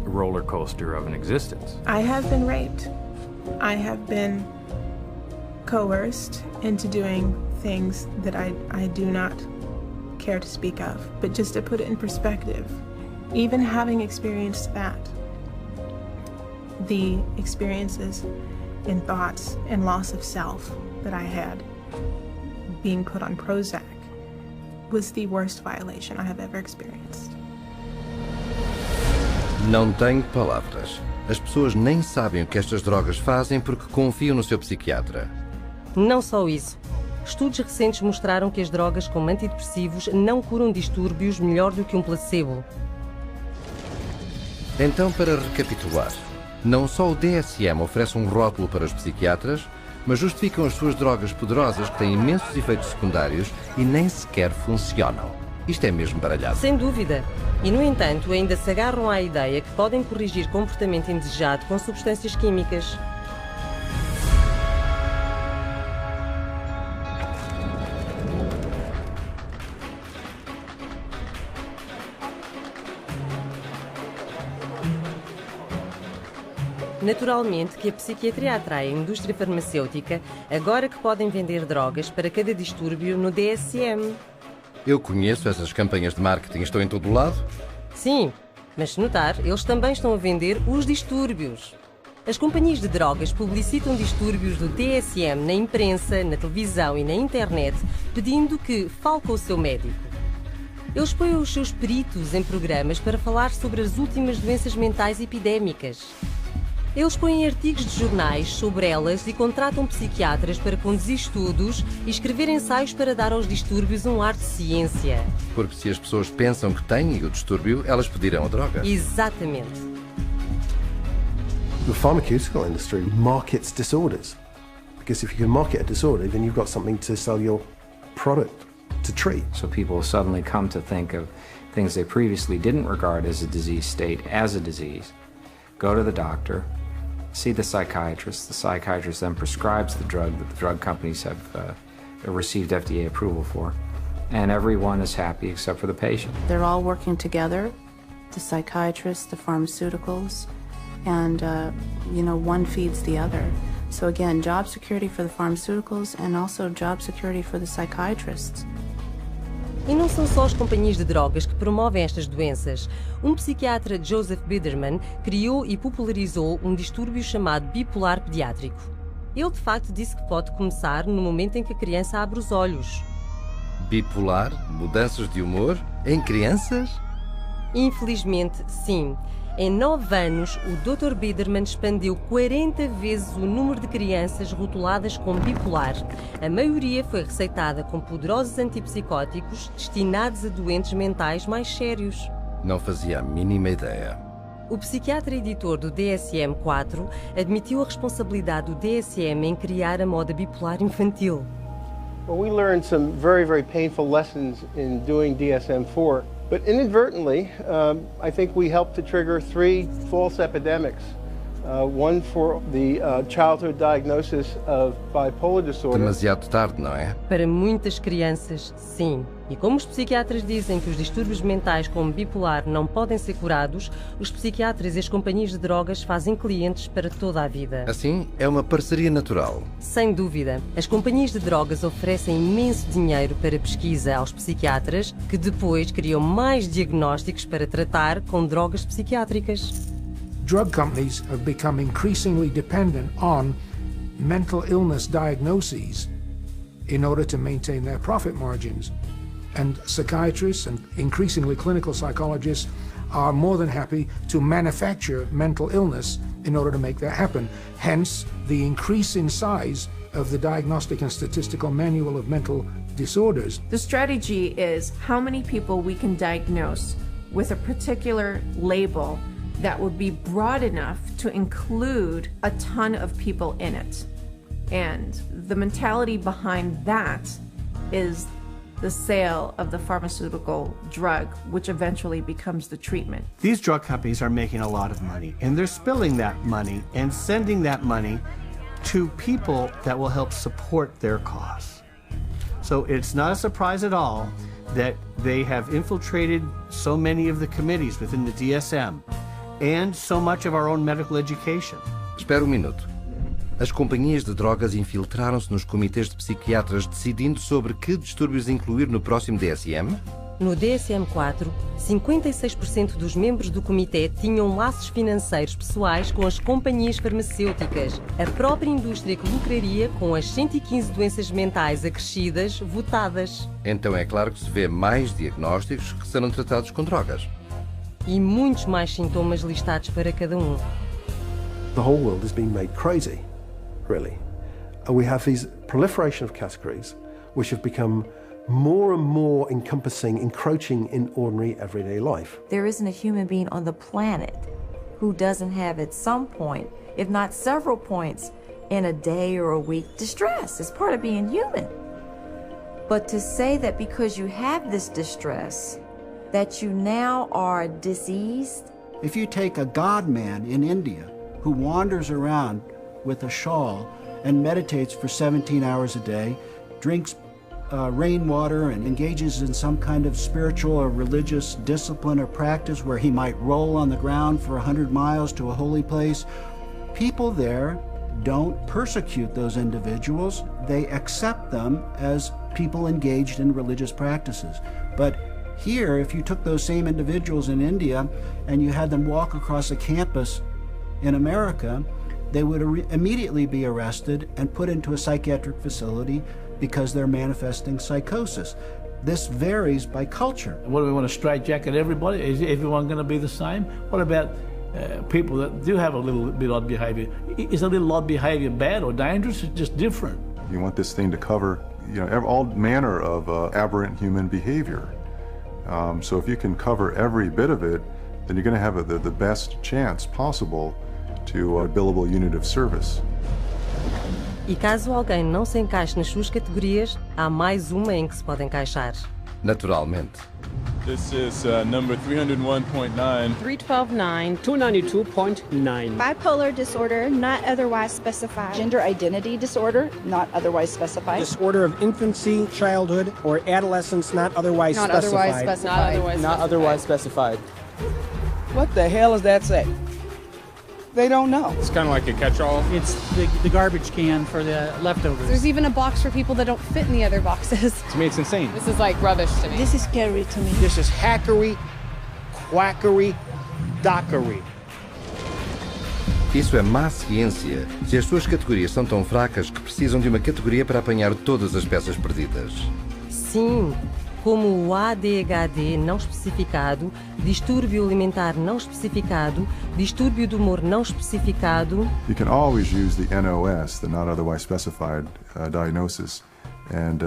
roller coaster of an existence. I have been raped. I have been coerced into doing things that I do not care to speak of. But just to put it in perspective, even having experienced that, the experiences in thoughts and loss of self that I had, being put on Prozac was the worst violation I have ever experienced. Não tenho palavras. As pessoas nem sabem o que estas drogas fazem porque confiam no seu psiquiatra. Não só isso. Estudos recentes mostraram que as drogas como antidepressivos não curam distúrbios melhor do que um placebo. Então, para recapitular, não só o DSM oferece um rótulo para os psiquiatras, mas justificam as suas drogas poderosas que têm imensos efeitos secundários e nem sequer funcionam. Isto é mesmo baralhado. Sem dúvida. E, no entanto, ainda se agarram à ideia que podem corrigir comportamento indesejado com substâncias químicas. Naturalmente que a psiquiatria atrai a indústria farmacêutica agora que podem vender drogas para cada distúrbio no DSM. Eu conheço essas campanhas de marketing, estão em todo o lado? Sim, mas se notar, eles também estão a vender os distúrbios. As companhias de drogas publicitam distúrbios do DSM na imprensa, na televisão e na internet, pedindo que fale com o seu médico. Eles põem os seus peritos em programas para falar sobre as últimas doenças mentais epidémicas. Eles põem artigos de jornais sobre elas e contratam psiquiatras para conduzir estudos e escrever ensaios para dar aos distúrbios um ar de ciência. Porque se as pessoas pensam que têm o distúrbio, elas pedirão a droga. Exatamente. The pharmaceutical industry markets disorders. Because if you can market a disorder, then you've got something to sell your product to treat. So people suddenly come to think of things they previously didn't regard as a disease state as a disease, go to the doctor, see the psychiatrist then prescribes the drug that the drug companies have received FDA approval for, and everyone is happy except for the patient. They're all working together, the psychiatrists, the pharmaceuticals, and one feeds the other. So again, job security for the pharmaceuticals and also job security for the psychiatrists. E não são só as companhias de drogas que promovem estas doenças. Um psiquiatra, Joseph Biderman, criou e popularizou um distúrbio chamado bipolar pediátrico. Ele, de facto, disse que pode começar no momento em que a criança abre os olhos. Bipolar? Mudanças de humor? Em crianças? Infelizmente, sim. Em 9 anos, o Dr. Biderman expandiu 40 vezes o número de crianças rotuladas como bipolar. A maioria foi receitada com poderosos antipsicóticos destinados a doentes mentais mais sérios. Não fazia a mínima ideia. O psiquiatra editor do DSM-4 admitiu a responsabilidade do DSM em criar a moda bipolar infantil. Well, we learned some very, very painful lessons in doing DSM-4. But inadvertently, I think we helped to trigger 3 false epidemics. One for the childhood diagnosis of bipolar disorder. Demasiado tarde, não é? Para muitas crianças, sim. E como os psiquiatras dizem que os distúrbios mentais como bipolar não podem ser curados, os psiquiatras e as companhias de drogas fazem clientes para toda a vida. Assim, é uma parceria natural. Sem dúvida. As companhias de drogas oferecem imenso dinheiro para pesquisa aos psiquiatras, que depois criam mais diagnósticos para tratar com drogas psiquiátricas. Drug companies have become increasingly dependent on mental illness diagnoses in order to maintain their profit margins. And psychiatrists and increasingly clinical psychologists are more than happy to manufacture mental illness in order to make that happen. Hence, the increase in size of the Diagnostic and Statistical Manual of Mental Disorders. The strategy is how many people we can diagnose with a particular label that would be broad enough to include a ton of people in it. And the mentality behind that is the sale of the pharmaceutical drug, which eventually becomes the treatment. These drug companies are making a lot of money, and they're spilling that money and sending that money to people that will help support their cause. So it's not a surprise at all that they have infiltrated so many of the committees within the DSM and so much of our own medical education. Espera um minuto. As companhias de drogas infiltraram-se nos comitês de psiquiatras decidindo sobre que distúrbios incluir no próximo DSM? No DSM-4, 56% dos membros do comitê tinham laços financeiros pessoais com as companhias farmacêuticas, a própria indústria que lucraria com as 115 doenças mentais acrescidas votadas. Então é claro que se vê mais diagnósticos que serão tratados com drogas. E muitos mais sintomas listados para cada um. The whole world has been made crazy, really. We have these proliferation of categories which have become more and more encompassing, encroaching in ordinary everyday life. There isn't a human being on the planet who doesn't have at some point, if not several points, in a day or a week, distress. It's part of being human. But to say that because you have this distress, that you now are diseased? If you take a god man in India who wanders around with a shawl and meditates for 17 hours a day, drinks rainwater and engages in some kind of spiritual or religious discipline or practice where he might roll on the ground for 100 miles to a holy place, people there don't persecute those individuals. They accept them as people engaged in religious practices. But here, if you took those same individuals in India and you had them walk across a campus in America, they would immediately be arrested and put into a psychiatric facility because they're manifesting psychosis. This varies by culture. What do we want to straitjacket everybody? Is everyone going to be the same? What about people that do have a little bit odd behavior? Is a little odd behavior bad or dangerous? It's just different. You want this thing to cover, all manner of aberrant human behavior. So if you can cover every bit of it, then you're going to have the best chance possible to a billable unit of service. E caso alguém não se encaixe nas suas categorias, há mais uma em que se pode encaixar. Naturalmente. This is number 301.9. 312.9. 292.9. Bipolar disorder, not otherwise specified. Gender identity disorder, not otherwise specified. Disorder of infancy, childhood, or adolescence, not otherwise specified. Not otherwise specified. What the hell does that say? They don't know. It's kind of like a catch-all. It's the garbage can for the leftovers. There's even a box for people that don't fit in the other boxes. To me, it's insane. This is like rubbish to me. This is scary to me. This is hackery, quackery, dockery. Isso é má ciência, se as suas categorias são tão fracas que precisam de uma categoria para apanhar todas as peças perdidas. Sim, como o ADHD não especificado, distúrbio alimentar não especificado, distúrbio do humor não especificado. You can always use the NOS, the not otherwise specified diagnosis, and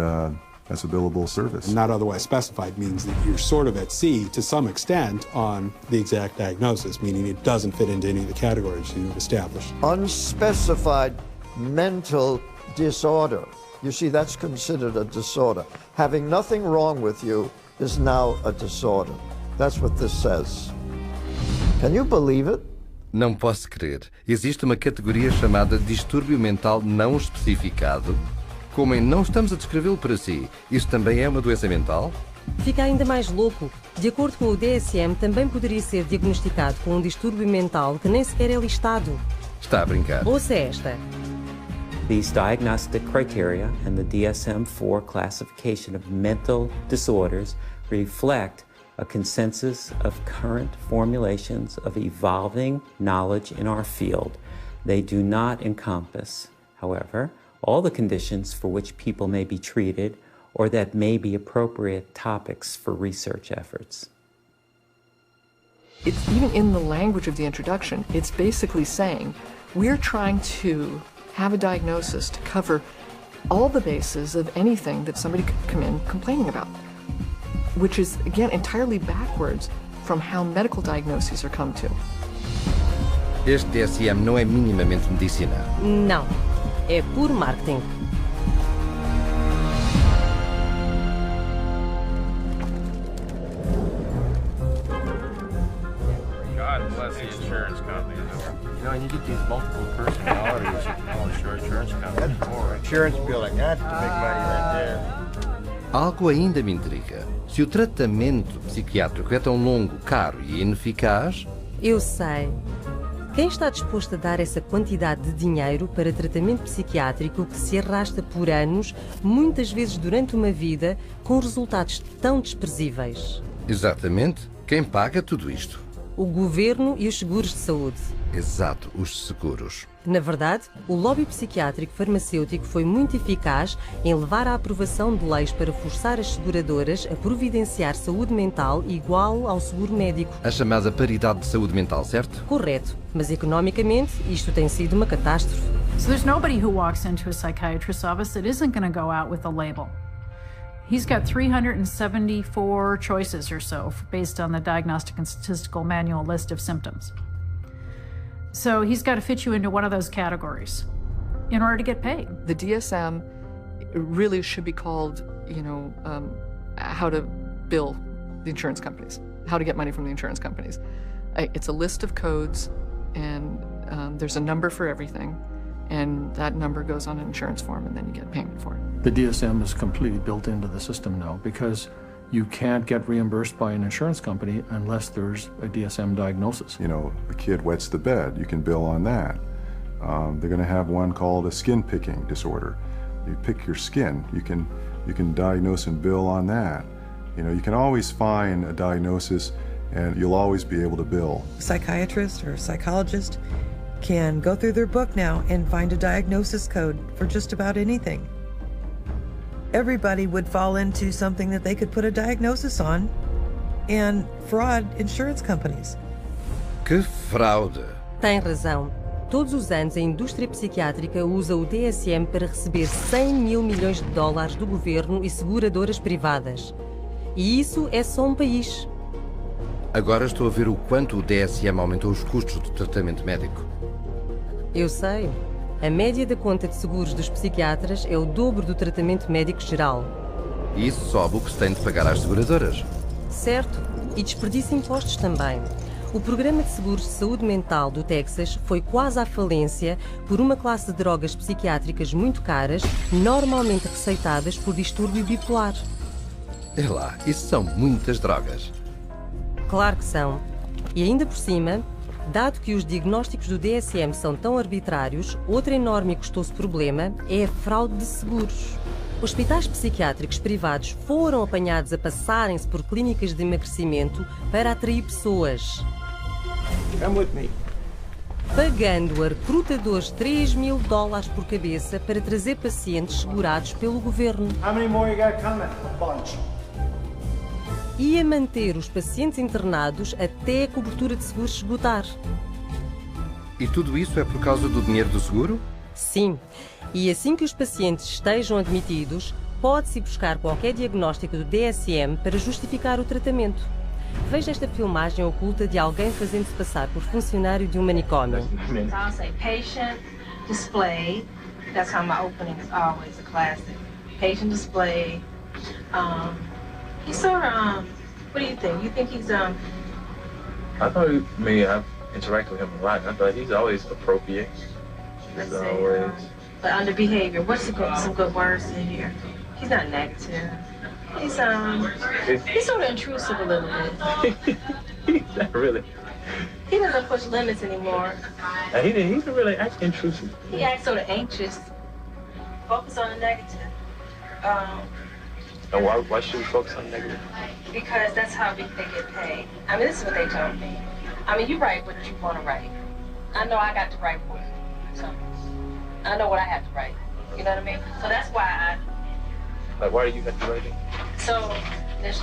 that's a billable service. Not otherwise specified means that you're sort of at sea to some extent on the exact diagnosis, meaning it doesn't fit into any of the categories you've established. Unspecified mental disorder. You see, that's considered a disorder. Having nothing wrong with you is now a disorder. That's what this says. Can you believe it? Não posso crer. Existe uma categoria chamada distúrbio mental não especificado? Como em não estamos a descrevê-lo para si, isto também é uma doença mental? Fica ainda mais louco. De acordo com o DSM, também poderia ser diagnosticado com um distúrbio mental que nem sequer é listado. Está a brincar. Ouça esta. These diagnostic criteria and the DSM-4 classification of mental disorders reflect a consensus of current formulations of evolving knowledge in our field. They do not encompass, however, all the conditions for which people may be treated or that may be appropriate topics for research efforts. It's even in the language of the introduction, it's basically saying we're trying to have a diagnosis to cover all the bases of anything that somebody could come in complaining about, which is, again, entirely backwards from how medical diagnoses are come to. Este DSM não é minimamente medicinal. Não, é puro marketing. God bless the insurance companies. And you get these multiple personalities, insurance companies. Insurance billing, that's the big money right there. Algo ainda me intriga. Se o tratamento psiquiátrico é tão longo, caro e ineficaz... Eu sei. Quem está disposto a dar essa quantidade de dinheiro para tratamento psiquiátrico que se arrasta por anos, muitas vezes durante uma vida, com resultados tão desprezíveis? Exatamente. Quem paga tudo isto? O governo e os seguros de saúde. Exato, os seguros. Na verdade, o lobby psiquiátrico farmacêutico foi muito eficaz em levar à aprovação de leis para forçar as seguradoras a providenciar saúde mental igual ao seguro médico. A chamada paridade de saúde mental, certo? Correto, mas economicamente isto tem sido uma catástrofe. So there's nobody who walks into a psychiatrist's office that isn't going to go out with a label. He's got 374 choices or so based on the Diagnostic and Statistical Manual list of symptoms. So he's got to fit you into one of those categories in order to get paid. The DSM really should be called, how to bill the insurance companies, how to get money from the insurance companies. It's a list of codes, and there's a number for everything, and that number goes on an insurance form, and then you get payment for it. The DSM is completely built into the system now because you can't get reimbursed by an insurance company unless there's a DSM diagnosis. The kid wets the bed, you can bill on that. They're going to have one called a skin picking disorder. You pick your skin, you can diagnose and bill on that. You can always find a diagnosis and you'll always be able to bill. A psychiatrist or a psychologist can go through their book now and find a diagnosis code for just about anything. Everybody would fall into something that they could put a diagnosis on and fraud insurance companies. Que fraude! Tem razão. Todos os anos a indústria psiquiátrica usa o DSM para receber 100 mil milhões de dólares do governo e seguradoras privadas. E isso é só um país. Agora estou a ver o quanto o DSM aumentou os custos do tratamento médico. Eu sei. A média da conta de seguros dos psiquiatras é o dobro do tratamento médico geral. E isso sobe o que se tem de pagar às seguradoras. Certo. E desperdiça impostos também. O programa de seguros de saúde mental do Texas foi quase à falência por uma classe de drogas psiquiátricas muito caras, normalmente receitadas por distúrbio bipolar. É lá, isso são muitas drogas. Claro que são. E ainda por cima, dado que os diagnósticos do DSM são tão arbitrários, outro enorme e custoso problema é a fraude de seguros. Hospitais psiquiátricos privados foram apanhados a passarem-se por clínicas de emagrecimento para atrair pessoas. Come with me. Pagando a recrutadores $3 mil por cabeça para trazer pacientes segurados pelo governo. How many more you got coming? A bunch. E a manter os pacientes internados até a cobertura de seguros esgotar. E tudo isso é por causa do dinheiro do seguro? Sim. E assim que os pacientes estejam admitidos, pode-se buscar qualquer diagnóstico do DSM para justificar o tratamento. Veja esta filmagem oculta de alguém fazendo-se passar por funcionário de um manicômio. I'll say patient display. That's how my opening is always a classic. Patient display. He's sort of, what do you think? You think he's, I thought, I've interacted with him a lot, and I thought he's always appropriate. Let's say, but under behavior, what's some good words in here? He's not negative. He's sort of intrusive a little bit. Not really. He doesn't push limits anymore. He didn't really act intrusive. He acts sort of anxious. Focus on the negative. And why should we focus on negative? Because that's how they get paid. I mean, this is what they told me. I mean, you write what you want to write. I know I got to write what, so I know what I have to write. You know what I mean? So that's why why do you have to write it? So this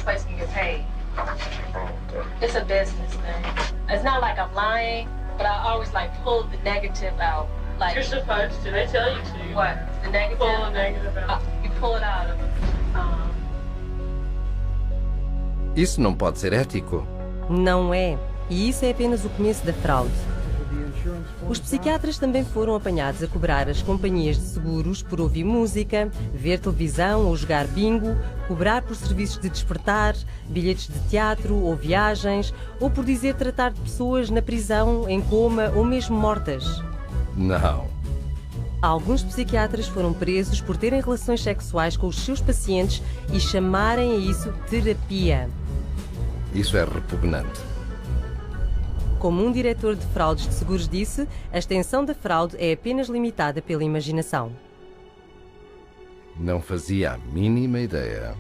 place can get paid. Oh, okay. It's a business thing. It's not like I'm lying, but I always pull the negative out. You're supposed to. They tell you to. What? The negative? Pull the negative out. You pull it out of it. Isso não pode ser ético. Não é. E isso é apenas o começo da fraude. Os psiquiatras também foram apanhados a cobrar as companhias de seguros por ouvir música, ver televisão ou jogar bingo, cobrar por serviços de despertar, bilhetes de teatro ou viagens, ou por dizer tratar de pessoas na prisão, em coma ou mesmo mortas. Não. Alguns psiquiatras foram presos por terem relações sexuais com os seus pacientes e chamarem a isso terapia. Isso é repugnante. Como um diretor de fraudes de seguros disse, a extensão da fraude é apenas limitada pela imaginação. Não fazia a mínima ideia.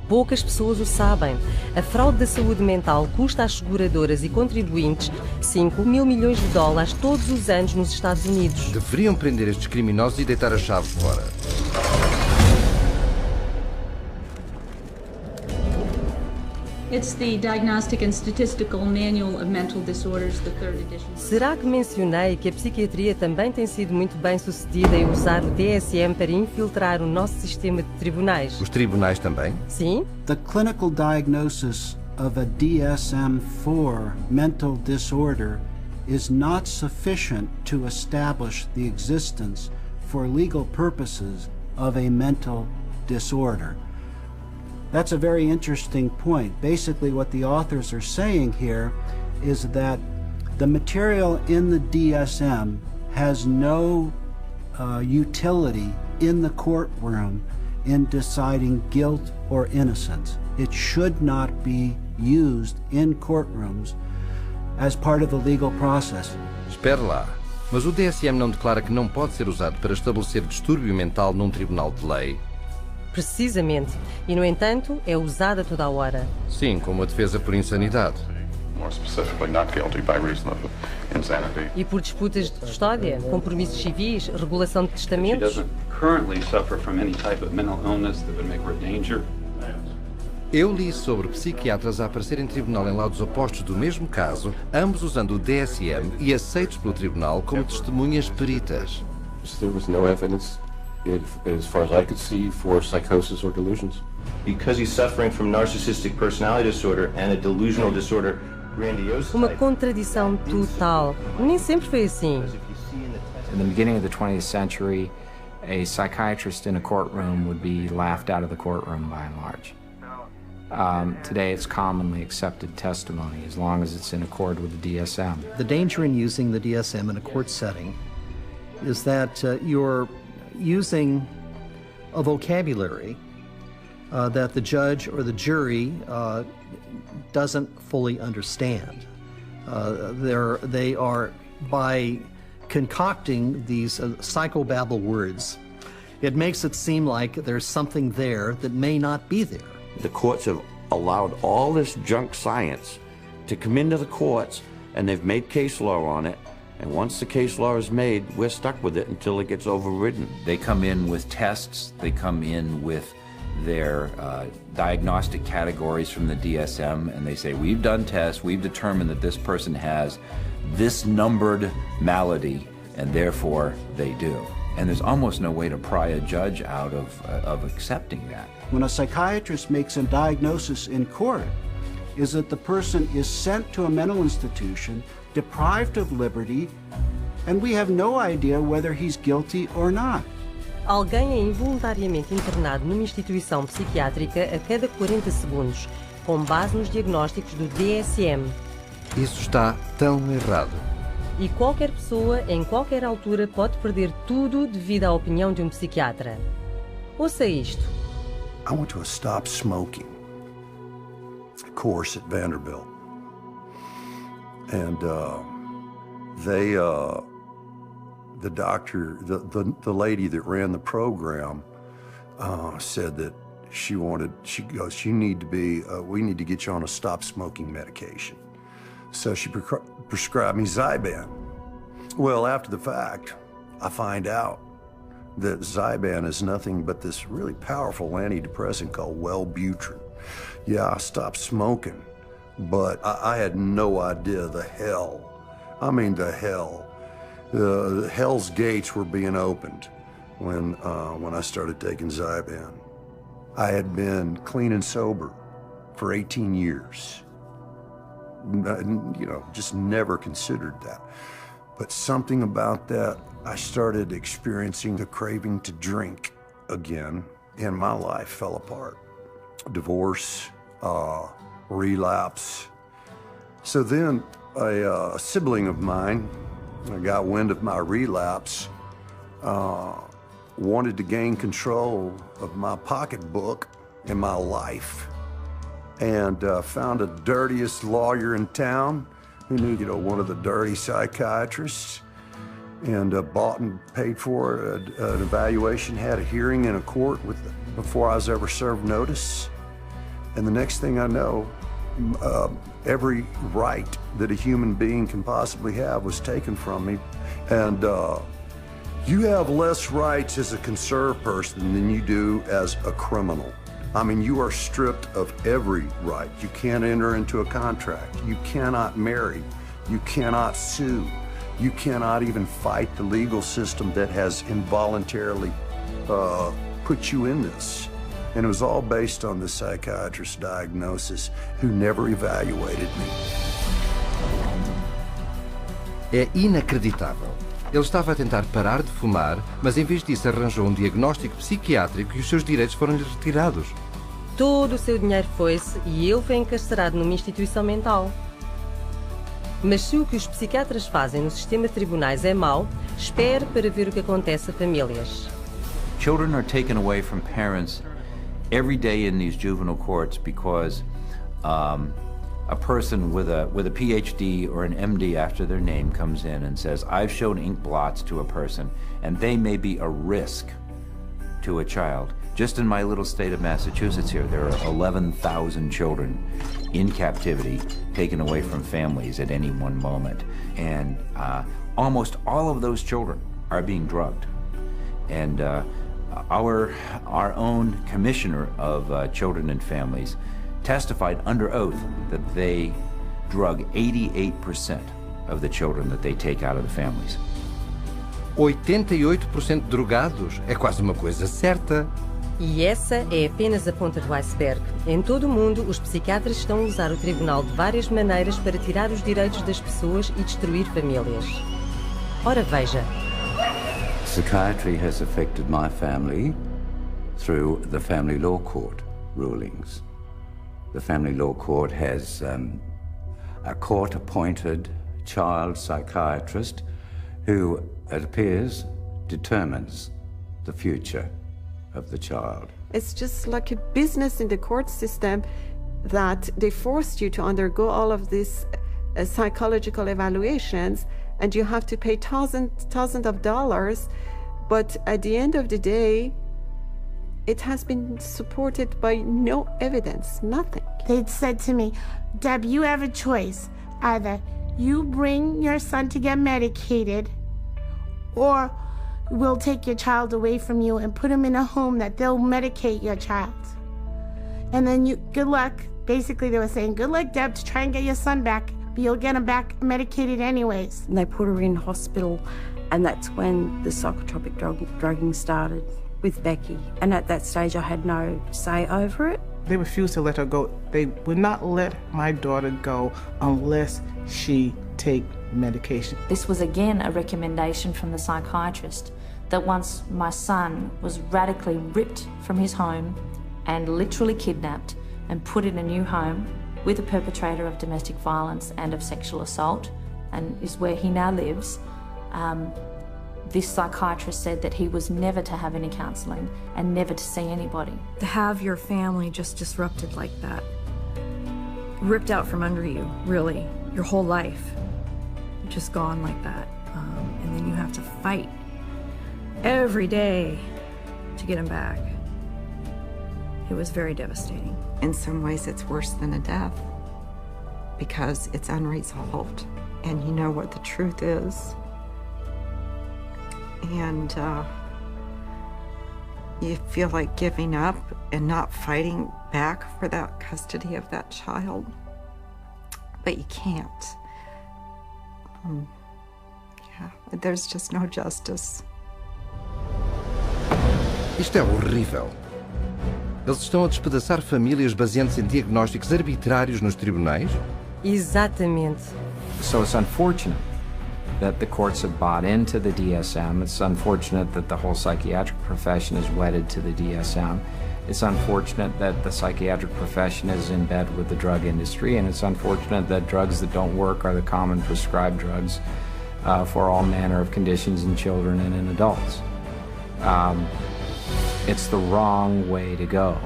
Poucas pessoas o sabem. A fraude da saúde mental custa às seguradoras e contribuintes 5 mil milhões de dólares todos os anos nos Estados Unidos. Deveriam prender estes criminosos e deitar a chave fora. It's the Diagnostic and Statistical Manual of Mental Disorders, the third edition. Será que mencionei que a psiquiatria também tem sido muito bem sucedida em usar o DSM para infiltrar o nosso sistema de tribunais? Os tribunais também? Sim. The clinical diagnosis of a DSM-4 mental disorder is not sufficient to establish the existence for legal purposes of a mental disorder. That's a very interesting point. Basically, what the authors are saying here is that the material in the DSM has no utility in the courtroom in deciding guilt or innocence. It should not be used in courtrooms as part of the legal process. Espere lá. Mas o DSM não declara que não pode ser usado para estabelecer distúrbio mental num tribunal de lei? Precisamente. E, no entanto, é usada toda a hora. Sim, como a defesa por insanidade. E por disputas de custódia, compromissos civis, regulação de testamentos. Eu li sobre psiquiatras a aparecer em tribunal em laudos opostos do mesmo caso, ambos usando o DSM e aceitos pelo tribunal como testemunhas peritas. There was no evidence, as far as I could see, for psychosis or delusions. Because he's suffering from narcissistic personality disorder and a delusional disorder grandiose. Uma contradição total. Nem sempre foi assim. In the beginning of the 20th century, a psychiatrist in a courtroom would be laughed out of the courtroom by and large. Today it's commonly accepted testimony as long as it's in accord with the DSM. The danger in using the DSM in a court setting is that you're using a vocabulary that the judge or the jury doesn't fully understand. They are, by concocting these psychobabble words, it makes it seem like there's something there that may not be there. The courts have allowed all this junk science to come into the courts, and they've made case law on it. And once the case law is made, we're stuck with it until it gets overridden. They come in with tests, they come in with their diagnostic categories from the DSM, and they say, we've done tests, we've determined that this person has this numbered malady, and therefore they do. And there's almost no way to pry a judge out of accepting that. When a psychiatrist makes a diagnosis in court, is that the person is sent to a mental institution, deprived of liberty, and we have no idea whether he's guilty or not. Alguém é involuntariamente internado numa instituição psiquiátrica a cada 40 segundos, com base nos diagnósticos do DSM. Isso está tão errado. E qualquer pessoa, em qualquer altura, pode perder tudo devido à opinião de um psiquiatra. Ouça isto. I went to a stop smoking course at Vanderbilt. And the doctor, the lady that ran the program said that she goes, we need to get you on a stop smoking medication. So she prescribed me Zyban. Well, after the fact, I find out that Zyban is nothing but this really powerful antidepressant called Wellbutrin. Yeah, I stopped smoking, but I had no idea the hell. I mean, the hell. The hell's gates were being opened when I started taking Zyban. I had been clean and sober for 18 years. You know, just never considered that. But something about that, I started experiencing the craving to drink again, and my life fell apart. Divorce, relapse. So then a sibling of mine, I got wind of my relapse, wanted to gain control of my pocketbook and my life, and found the dirtiest lawyer in town who knew, one of the dirty psychiatrists, and bought and paid for an evaluation, had a hearing in a court before I was ever served notice. And the next thing I know, every right that a human being can possibly have was taken from me. And you have less rights as a conserved person than you do as a criminal. I mean, you are stripped of every right. You can't enter into a contract. You cannot marry. You cannot sue. You cannot even fight the legal system that has involuntarily put you in this. And it was all based on the psychiatrist's diagnosis, who never evaluated me. É inacreditável. Ele estava a tentar parar de fumar, mas em vez disso arranjou um diagnóstico psiquiátrico e os seus direitos foram-lhe retirados. Todo o seu dinheiro foi-se e ele foi encarcerado numa instituição mental. Mas se o que os psiquiatras fazem no sistema de tribunais é mau, espere para ver o que acontece a famílias. Children are taken away from parents every day in these juvenile courts because a person with a PhD or an MD after their name comes in and says, I've shown ink blots to a person, and they may be a risk to a child. Just in my little state of Massachusetts here, there are 11,000 children in captivity taken away from families at any one moment. And almost all of those children are being drugged. And our own commissioner of children and families testified under oath that they drug 88% of the children that they take out of the families. 88% drogados é quase uma coisa certa. E essa é apenas a ponta do iceberg. Em todo o mundo, os psiquiatras estão a usar o tribunal de várias maneiras para tirar os direitos das pessoas e destruir famílias. Ora, veja. Psychiatry has affected my family through the family law court rulings. The family law court has a court-appointed child psychiatrist who, it appears, determines the future of the child. It's just like a business in the court system that they forced you to undergo all of these psychological evaluations, and you have to pay thousands of dollars, but at the end of the day, it has been supported by no evidence, nothing. They'd said to me, Deb, you have a choice. Either you bring your son to get medicated, or we'll take your child away from you and put him in a home that they'll medicate your child. And then good luck. Basically, they were saying, good luck, Deb, to try and get your son back, but you'll get him back medicated anyways. And they put her in hospital, and that's when the psychotropic drugging started with Becky. And at that stage, I had no say over it. They refused to let her go. They would not let my daughter go unless she take medication. This was again a recommendation from the psychiatrist that once my son was radically ripped from his home and literally kidnapped and put in a new home with a perpetrator of domestic violence and of sexual assault, and is where he now lives, this psychiatrist said that he was never to have any counselling and never to see anybody. To have your family just disrupted like that, ripped out from under you, really, your whole life, just gone like that, and then you have to fight every day to get him back. It was very devastating. In some ways, it's worse than a death because it's unresolved, and you know what the truth is. And you feel like giving up and not fighting back for that custody of that child, but you can't. Yeah, there's just no justice. Isto é horrível. Eles estão a despedaçar famílias baseando-se em diagnósticos arbitrários nos tribunais? Exatamente. So it's unfortunate that the courts have bought into the DSM. It's unfortunate that the whole psychiatric profession is wedded to the DSM. It's unfortunate that the psychiatric profession is in bed with the drug industry, and it's unfortunate that drugs that don't work are the common prescribed drugs for all manner of conditions in children and in adults. It's the wrong way to go.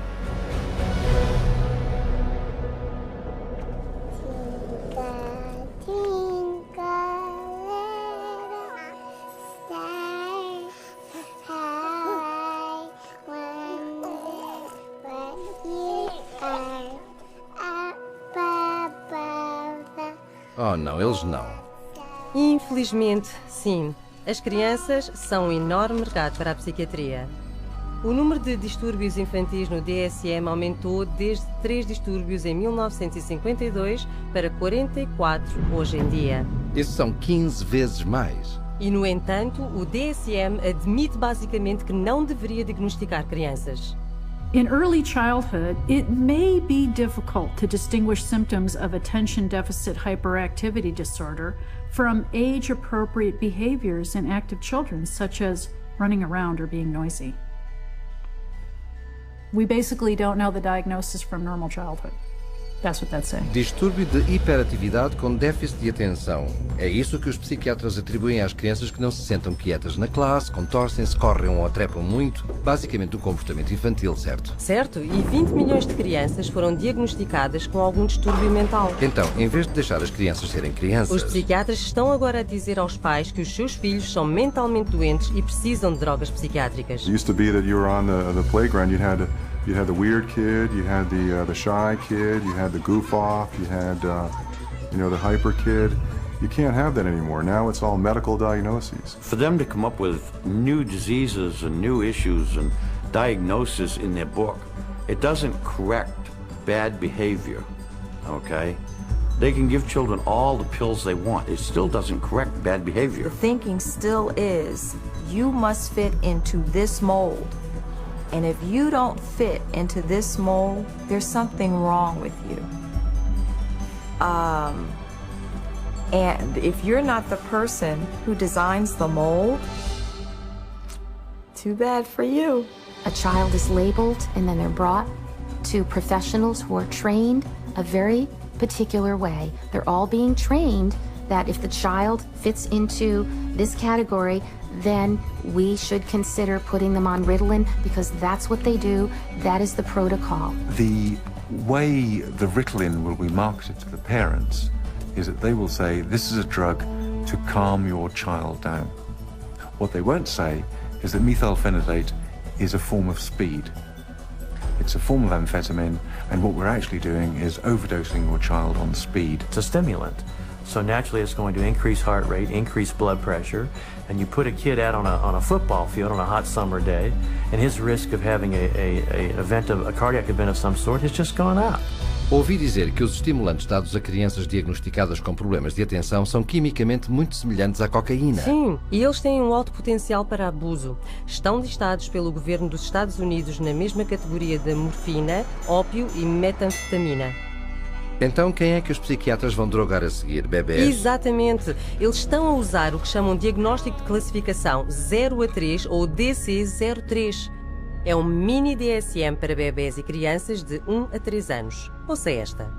Oh, não, eles não. Infelizmente, sim. As crianças são um enorme mercado para a psiquiatria. O número de distúrbios infantis no DSM aumentou desde 3 distúrbios em 1952 para 44 hoje em dia. Isso são 15 vezes mais. E, no entanto, o DSM admite basicamente que não deveria diagnosticar crianças. In early childhood, it may be difficult to distinguish symptoms of attention deficit hyperactivity disorder from age-appropriate behaviors in active children, such as running around or being noisy. We basically don't know the diagnosis from normal childhood. That's what that's saying. Distúrbio de hiperatividade com déficit de atenção. É isso que os psiquiatras atribuem às crianças que não se sentam quietas na classe, contorcem-se, correm ou trepam muito. Basicamente o comportamento infantil, certo? Certo, e 20 milhões de crianças foram diagnosticadas com algum distúrbio mental. Então, em vez de deixar as crianças serem crianças... Os psiquiatras estão agora a dizer aos pais que os seus filhos são mentalmente doentes e precisam de drogas psiquiátricas. It used to be that you were on the playground, you had the weird kid, you had the shy kid, you had the goof off, you had the hyper kid. You can't have that anymore. Now it's all medical diagnoses. For them to come up with new diseases and new issues and diagnoses in their book, it doesn't correct bad behavior, okay? They can give children all the pills they want. It still doesn't correct bad behavior. The thinking still is, you must fit into this mold. And if you don't fit into this mold, there's something wrong with you. And if you're not the person who designs the mold, too bad for you. A child is labeled and then they're brought to professionals who are trained a very particular way. They're all being trained that if the child fits into this category, then we should consider putting them on Ritalin because that's what they do. That is the protocol. The way the Ritalin will be marketed to the parents is that they will say, this is a drug to calm your child down. What they won't say is that methylphenidate is a form of speed. It's a form of amphetamine, and what we're actually doing is overdosing your child on speed. It's a stimulant. So naturally it's going to increase heart rate, increase blood pressure, and you put a kid out on a football field on a hot summer day, and his risk of having a cardiac event of some sort has just gone up. Ouvi dizer que os estimulantes dados a crianças diagnosticadas com problemas de atenção são quimicamente muito semelhantes à cocaína. Sim, e eles têm um alto potencial para abuso. Estão listados pelo governo dos Estados Unidos na mesma categoria da morfina, ópio e metanfetamina. Então quem é que os psiquiatras vão drogar a seguir? Bebés? Exatamente. Eles estão a usar o que chamam de diagnóstico de classificação 0 a 3 ou DC-03. É um mini DSM para bebés e crianças de 1 a 3 anos. Ouça esta.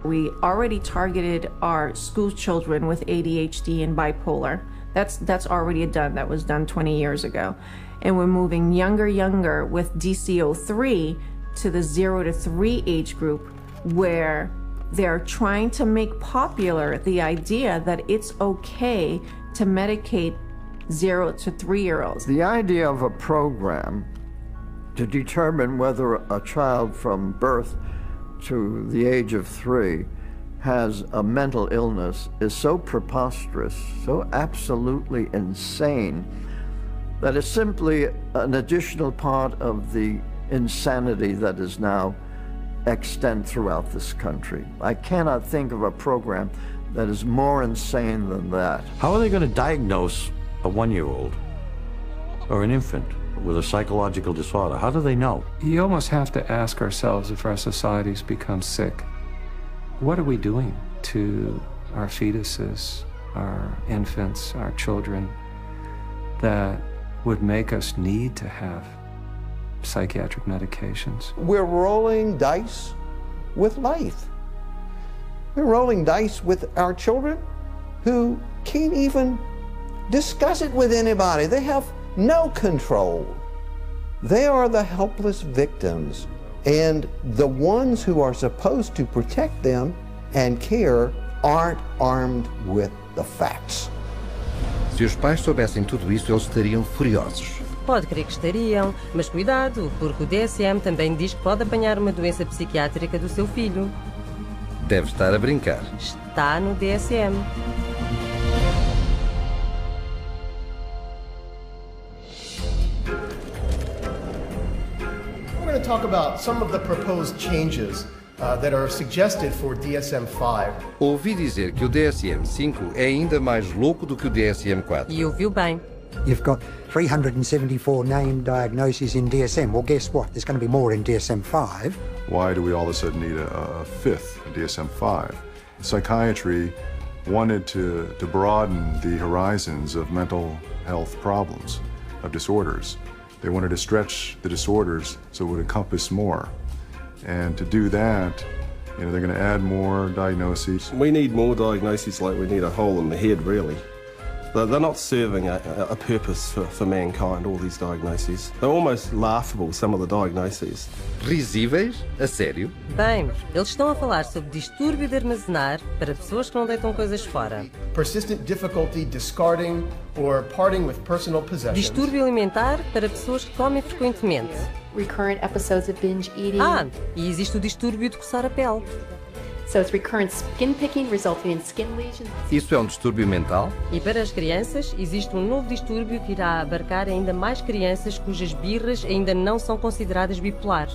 We already targeted our school children with ADHD and bipolar. That's already done. That was done 20 years ago. And we're moving younger with DC-03 to the 0 to 3 age group where they're trying to make popular the idea that it's okay to medicate 0 to 3-year-olds. The idea of a program to determine whether a child from birth to the age of 3 has a mental illness is so preposterous, so absolutely insane, that it's simply an additional part of the insanity that is now extant throughout this country. I cannot think of a program that is more insane than that. How are they going to diagnose a 1-year-old or an infant with a psychological disorder? How do they know? You almost have to ask ourselves, if our societies become sick, what are we doing to our fetuses, our infants, our children, that would make us need to have psychiatric medications? We're rolling dice with life. We're rolling dice with our children who can't even discuss it with anybody. They have no control. They are the helpless victims, and the ones who are supposed to protect them and care aren't armed with the facts. Se os pais soubessem tudo isso, eles estariam furiosos. Pode crer que estariam, mas cuidado, porque o DSM também diz que pode apanhar uma doença psiquiátrica do seu filho. Deve estar a brincar. está no DSM. We're going to talk about some of the proposed changes that are suggested for DSM-5. Ouvi dizer que o DSM-5 é ainda mais louco do que o DSM-4. E ouviu bem. You've got 374 named diagnoses in DSM. Well, guess what? There's going to be more in DSM-5. Why do we all of a sudden need a fifth DSM-5? Psychiatry wanted to broaden the horizons of mental health problems, of disorders. They wanted to stretch the disorders so it would encompass more. And to do that, they're going to add more diagnoses. We need more diagnoses like we need a hole in the head, really. They're not serving a purpose for mankind, all these diagnoses. They're almost laughable, some of the diagnoses. Risíveis? A sério? Bem, eles estão a falar sobre distúrbio de armazenar para pessoas que não deitam coisas fora. Persistent difficulty discarding or parting with personal possessions. Distúrbio alimentar para pessoas que comem frequentemente. Recurrent episodes of binge eating. E existe o distúrbio de coçar a pele. So it's recurrent skin picking resulting in skin lesions. Isso é um distúrbio mental? E para as crianças, existe um novo distúrbio que irá abarcar ainda mais crianças cujas birras ainda não são consideradas bipolares.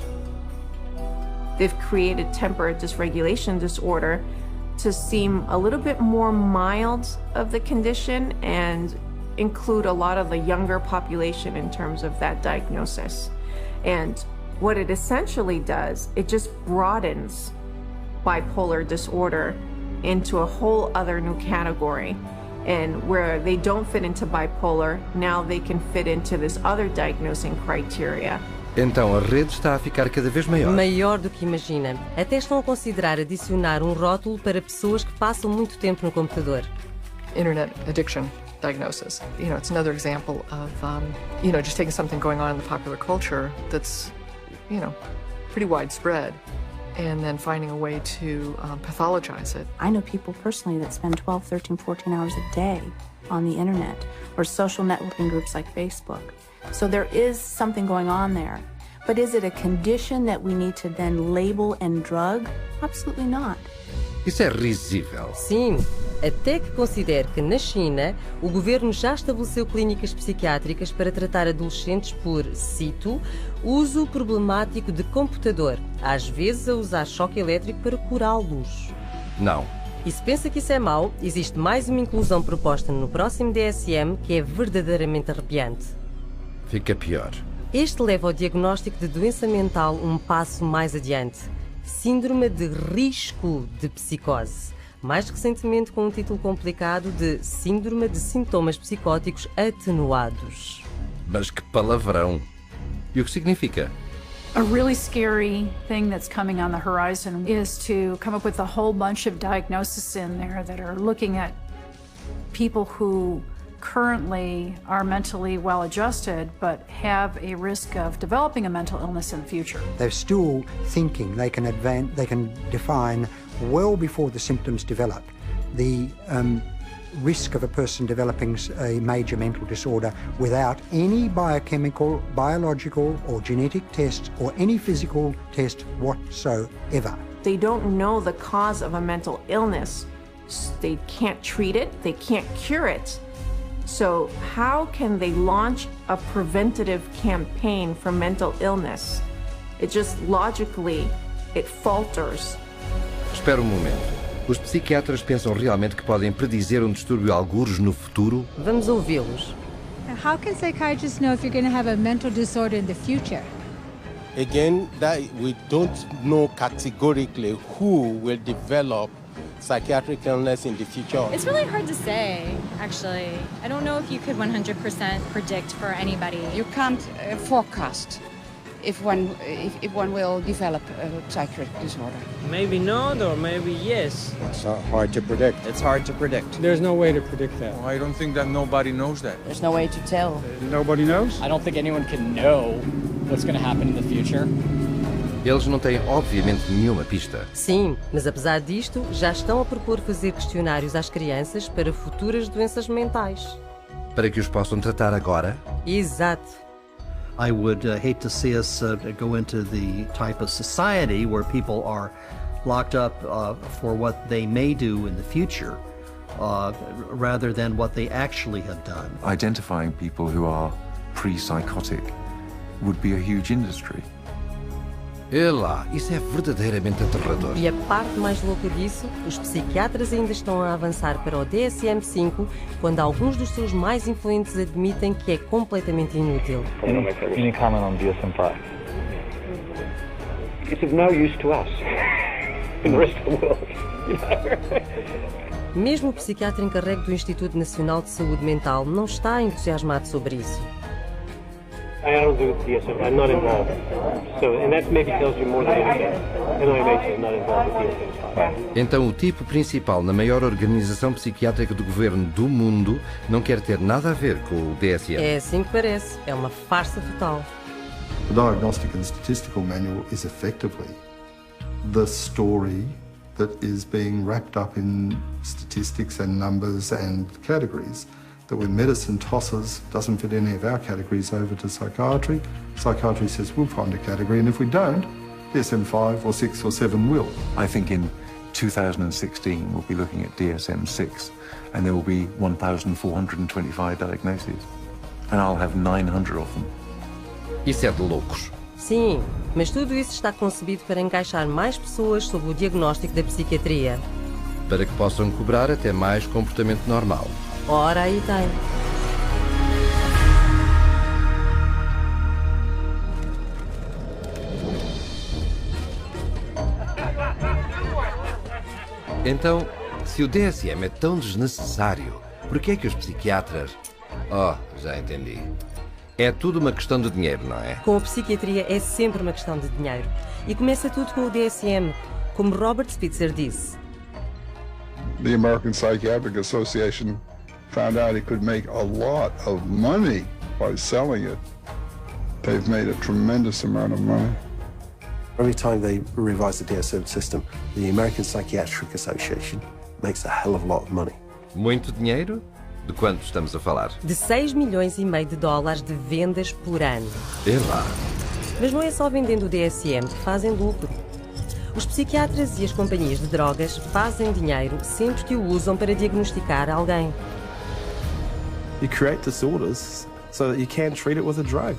They've created temper dysregulation disorder to seem a little bit more mild of the condition and include a lot of the younger population in terms of that diagnosis. And what it essentially does, it just broadens bipolar disorder into a whole other new category. And where they don't fit into bipolar, now they can fit into this other diagnosing criteria. Então a rede está a ficar cada vez maior. Maior do que imagina. Até estão a considerar adicionar um rótulo para pessoas que passam muito tempo no computador. Internet addiction diagnosis. It's another example of, just taking something going on in the popular culture that's, pretty widespread, and then finding a way to pathologize it. I know people personally that spend 12, 13, 14 hours a day on the internet or social networking groups like Facebook. So there is something going on there. But is it a condition that we need to then label and drug? Absolutely not. Isso é risível. Sim, até que considere que na China o governo já estabeleceu clínicas psiquiátricas para tratar adolescentes por, cito, uso problemático de computador, às vezes a usar choque elétrico para curá-los. Não. E se pensa que isso é mau, existe mais uma inclusão proposta no próximo DSM que é verdadeiramente arrepiante. Fica pior. Este leva ao diagnóstico de doença mental um passo mais adiante. Síndrome de risco de psicose. Mais recentemente com um título complicado de Síndrome de sintomas psicóticos atenuados. Mas que palavrão! E o que significa? A really scary thing that's coming on the horizon is to come up with a whole bunch of diagnoses in there that are looking at people who currently are mentally well-adjusted but have a risk of developing a mental illness in the future. They're still thinking they can define well before the symptoms develop the risk of a person developing a major mental disorder without any biochemical, biological or genetic test or any physical test whatsoever. They don't know the cause of a mental illness. They can't treat it, they can't cure it. So how can they launch a preventative campaign for mental illness? It just logically, it falters. Espera um momento. Os psiquiatras pensam realmente que podem predizer um distúrbio algures no futuro? Vamos ouvi-los. How can psychiatrists know if you're going to have a mental disorder in the future? Again, that we don't know categorically who will develop psychiatric illness in the future. It's really hard to say, actually. I don't know if you could 100% predict for anybody. You can't forecast if one will develop a psychiatric disorder. Maybe not, or maybe yes. It's hard to predict. It's hard to predict. There's no way to predict that. Well, I don't think that nobody knows that. There's no way to tell. Nobody knows? I don't think anyone can know what's going to happen in the future. Eles não têm, obviamente, nenhuma pista. Sim, mas apesar disto, já estão a propor fazer questionários às crianças para futuras doenças mentais. Para que os possam tratar agora? Exato. I would hate to see us go into the type of society where people are locked up for what they may do in the future, rather than what they actually have done. Identifying people who are pre-psychotic would be a huge industry. Lá, isso é verdadeiramente aterrador. E a parte mais louca disso, os psiquiatras ainda estão a avançar para o DSM-5, quando alguns dos seus mais influentes admitem que é completamente inútil. Any comment on DSM-5? It's of no use to us in the rest of the world. Mesmo o psiquiatra encarregue do Instituto Nacional de Saúde Mental não está entusiasmado sobre isso. I don't do DSM. I'm not involved. So, and that maybe tells you more than anything. NIMH is not involved with DSM. Então o tipo principal na maior organização psiquiátrica do governo do mundo não quer ter nada a ver com o DSM. É assim que parece. É uma farsa total. The Diagnostic and Statistical Manual is effectively the story that is being wrapped up in statistics and numbers and categories that when medicine tosses, doesn't fit any of our categories over to psychiatry, psychiatry says we'll find a category, and if we don't, DSM-5 or 6 or 7 will. I think in 2016 we'll be looking at DSM-6 and there will be 1,425 diagnoses and I'll have 900 of them. Isso é de loucos. Sim, mas tudo isso está concebido para encaixar mais pessoas sob o diagnóstico da psiquiatria. Para que possam cobrar até mais comportamento normal. Ora, aí tem. Então, se o DSM é tão desnecessário, por que é que os psiquiatras... Oh, já entendi. É tudo uma questão de dinheiro, não é? Com a psiquiatria é sempre uma questão de dinheiro. E começa tudo com o DSM, como Robert Spitzer disse. The American Psychiatric Association found out it could make a lot of money by selling it. They've made a tremendous amount of money. Every time they revise the DSM system, the American Psychiatric Association makes a hell of a lot of money. Muito dinheiro? De quanto estamos a falar? De 6,5 milhões de dólares de vendas por ano. Lá. Mas não é só vendendo o DSM que fazem lucro. Os psiquiatras e as companhias de drogas fazem dinheiro sempre que o usam para diagnosticar alguém. You create disorders so that you can treat it with a drug.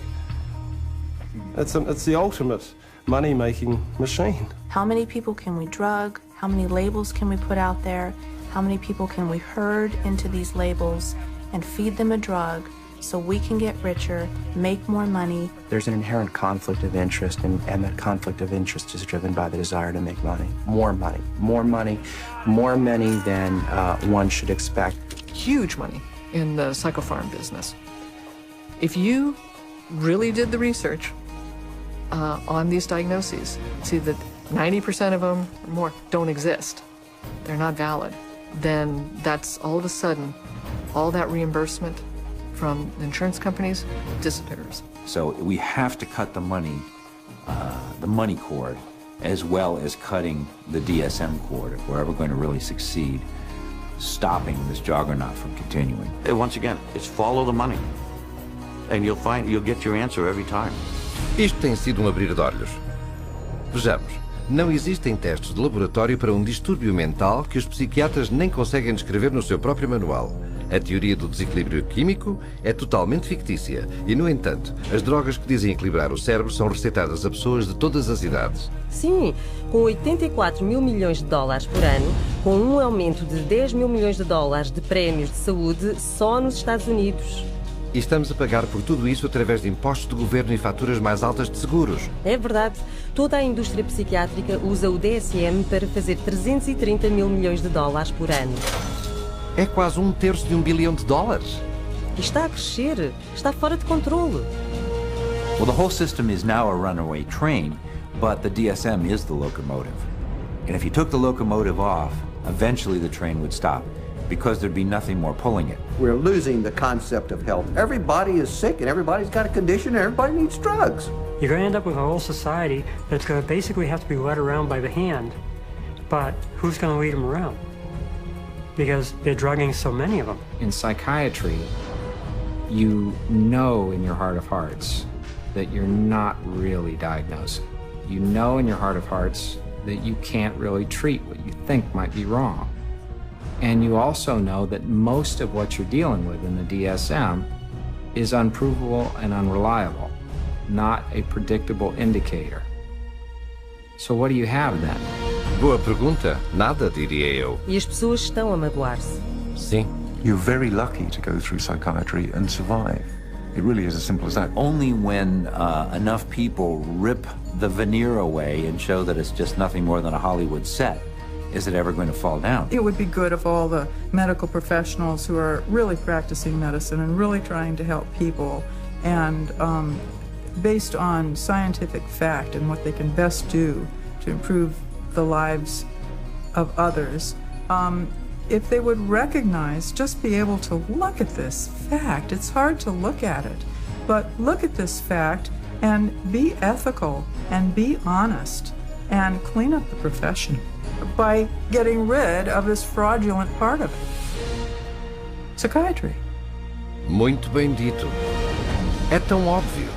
It's the ultimate money-making machine. How many people can we drug? How many labels can we put out there? How many people can we herd into these labels and feed them a drug so we can get richer, make more money? There's an inherent conflict of interest, and that conflict of interest is driven by the desire to make money. More money, more money, more money than one should expect. Huge money in the psychopharm business. If you really did the research on these diagnoses, see that 90% of them or more don't exist, they're not valid, then that's all of a sudden, all that reimbursement from the insurance companies disappears. So we have to cut the money cord, as well as cutting the DSM cord if we're ever going to really succeed stopping this juggernaut from continuing. Once again, it's follow the money, and you'll get your answer every time. Isto tem sido abrir de olhos. Vejamos. Não existem testes de laboratório para um distúrbio mental que os psiquiatras nem conseguem descrever no seu próprio manual. A teoria do desequilíbrio químico é totalmente fictícia e, no entanto, as drogas que dizem equilibrar o cérebro são receitadas a pessoas de todas as idades. Sim, com 84 mil milhões de dólares por ano, com um aumento de 10 mil milhões de dólares de prémios de saúde só nos Estados Unidos. E estamos a pagar por tudo isso através de impostos de governo e faturas mais altas de seguros. É verdade. Toda a indústria psiquiátrica usa o DSM para fazer 330 mil milhões de dólares por ano. É quase 1/3 de $1 bilhão. E está a crescer. Está fora de controle. Well, the whole system is now a runaway train, but the DSM is the locomotive. And if you took the locomotive off, eventually the train would stop, because there'd be nothing more pulling it. We're losing the concept of health. Everybody is sick and everybody's got a condition and everybody needs drugs. You're going to end up with a whole society that's going to basically have to be led around by the hand. But who's going to lead them around? Because they're drugging so many of them. In psychiatry, you know in your heart of hearts that you're not really diagnosing. You know in your heart of hearts that you can't really treat what you think might be wrong. And you also know that most of what you're dealing with in the DSM is unprovable and unreliable, not a predictable indicator. So what do you have then? Boa pergunta. Nada, diria eu. E as pessoas estão a magoar-se. Sim. You're very lucky to go through psychiatry and survive. It really is as simple as that. Only when enough people rip the veneer away and show that it's just nothing more than a Hollywood set is it ever going to fall down. It would be good if all the medical professionals who are really practicing medicine and really trying to help people and based on scientific fact and what they can best do to improve the lives of others, if they would recognize, just be able to look at this fact. It's hard to look at it, but look at this fact and be ethical and be honest and clean up the profession by getting rid of this fraudulent part of it. Psychiatry. Muito bem dito. É tão óbvio.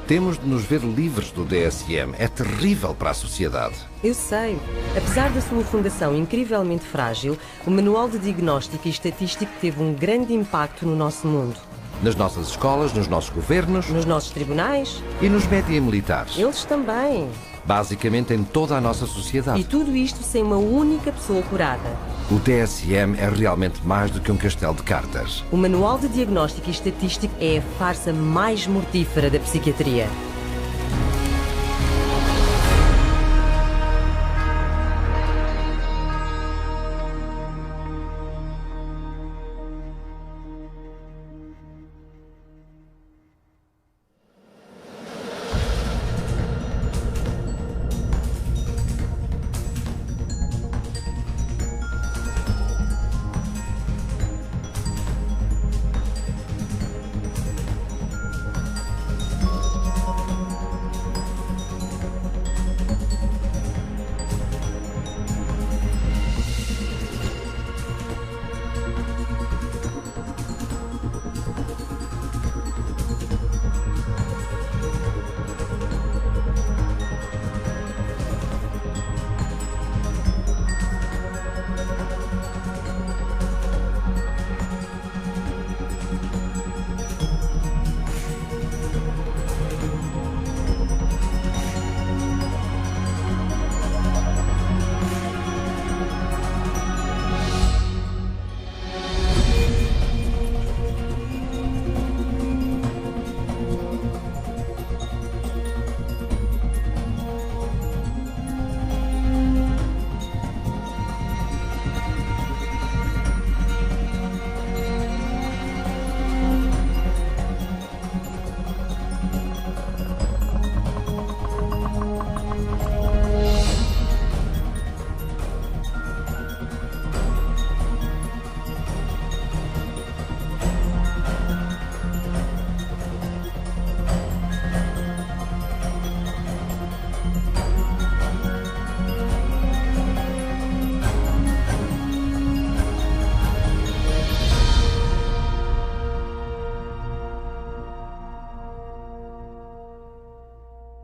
Temos de nos ver livres do DSM. É terrível para a sociedade. Eu sei. Apesar da sua fundação incrivelmente frágil, o Manual de Diagnóstico e Estatístico teve um grande impacto no nosso mundo. Nas nossas escolas, nos nossos governos... Nos nossos tribunais... E nos média militares. Eles também. Basicamente em toda a nossa sociedade. E tudo isto sem uma única pessoa curada. O DSM é realmente mais do que um castelo de cartas. O Manual de Diagnóstico e Estatístico é a farsa mais mortífera da psiquiatria.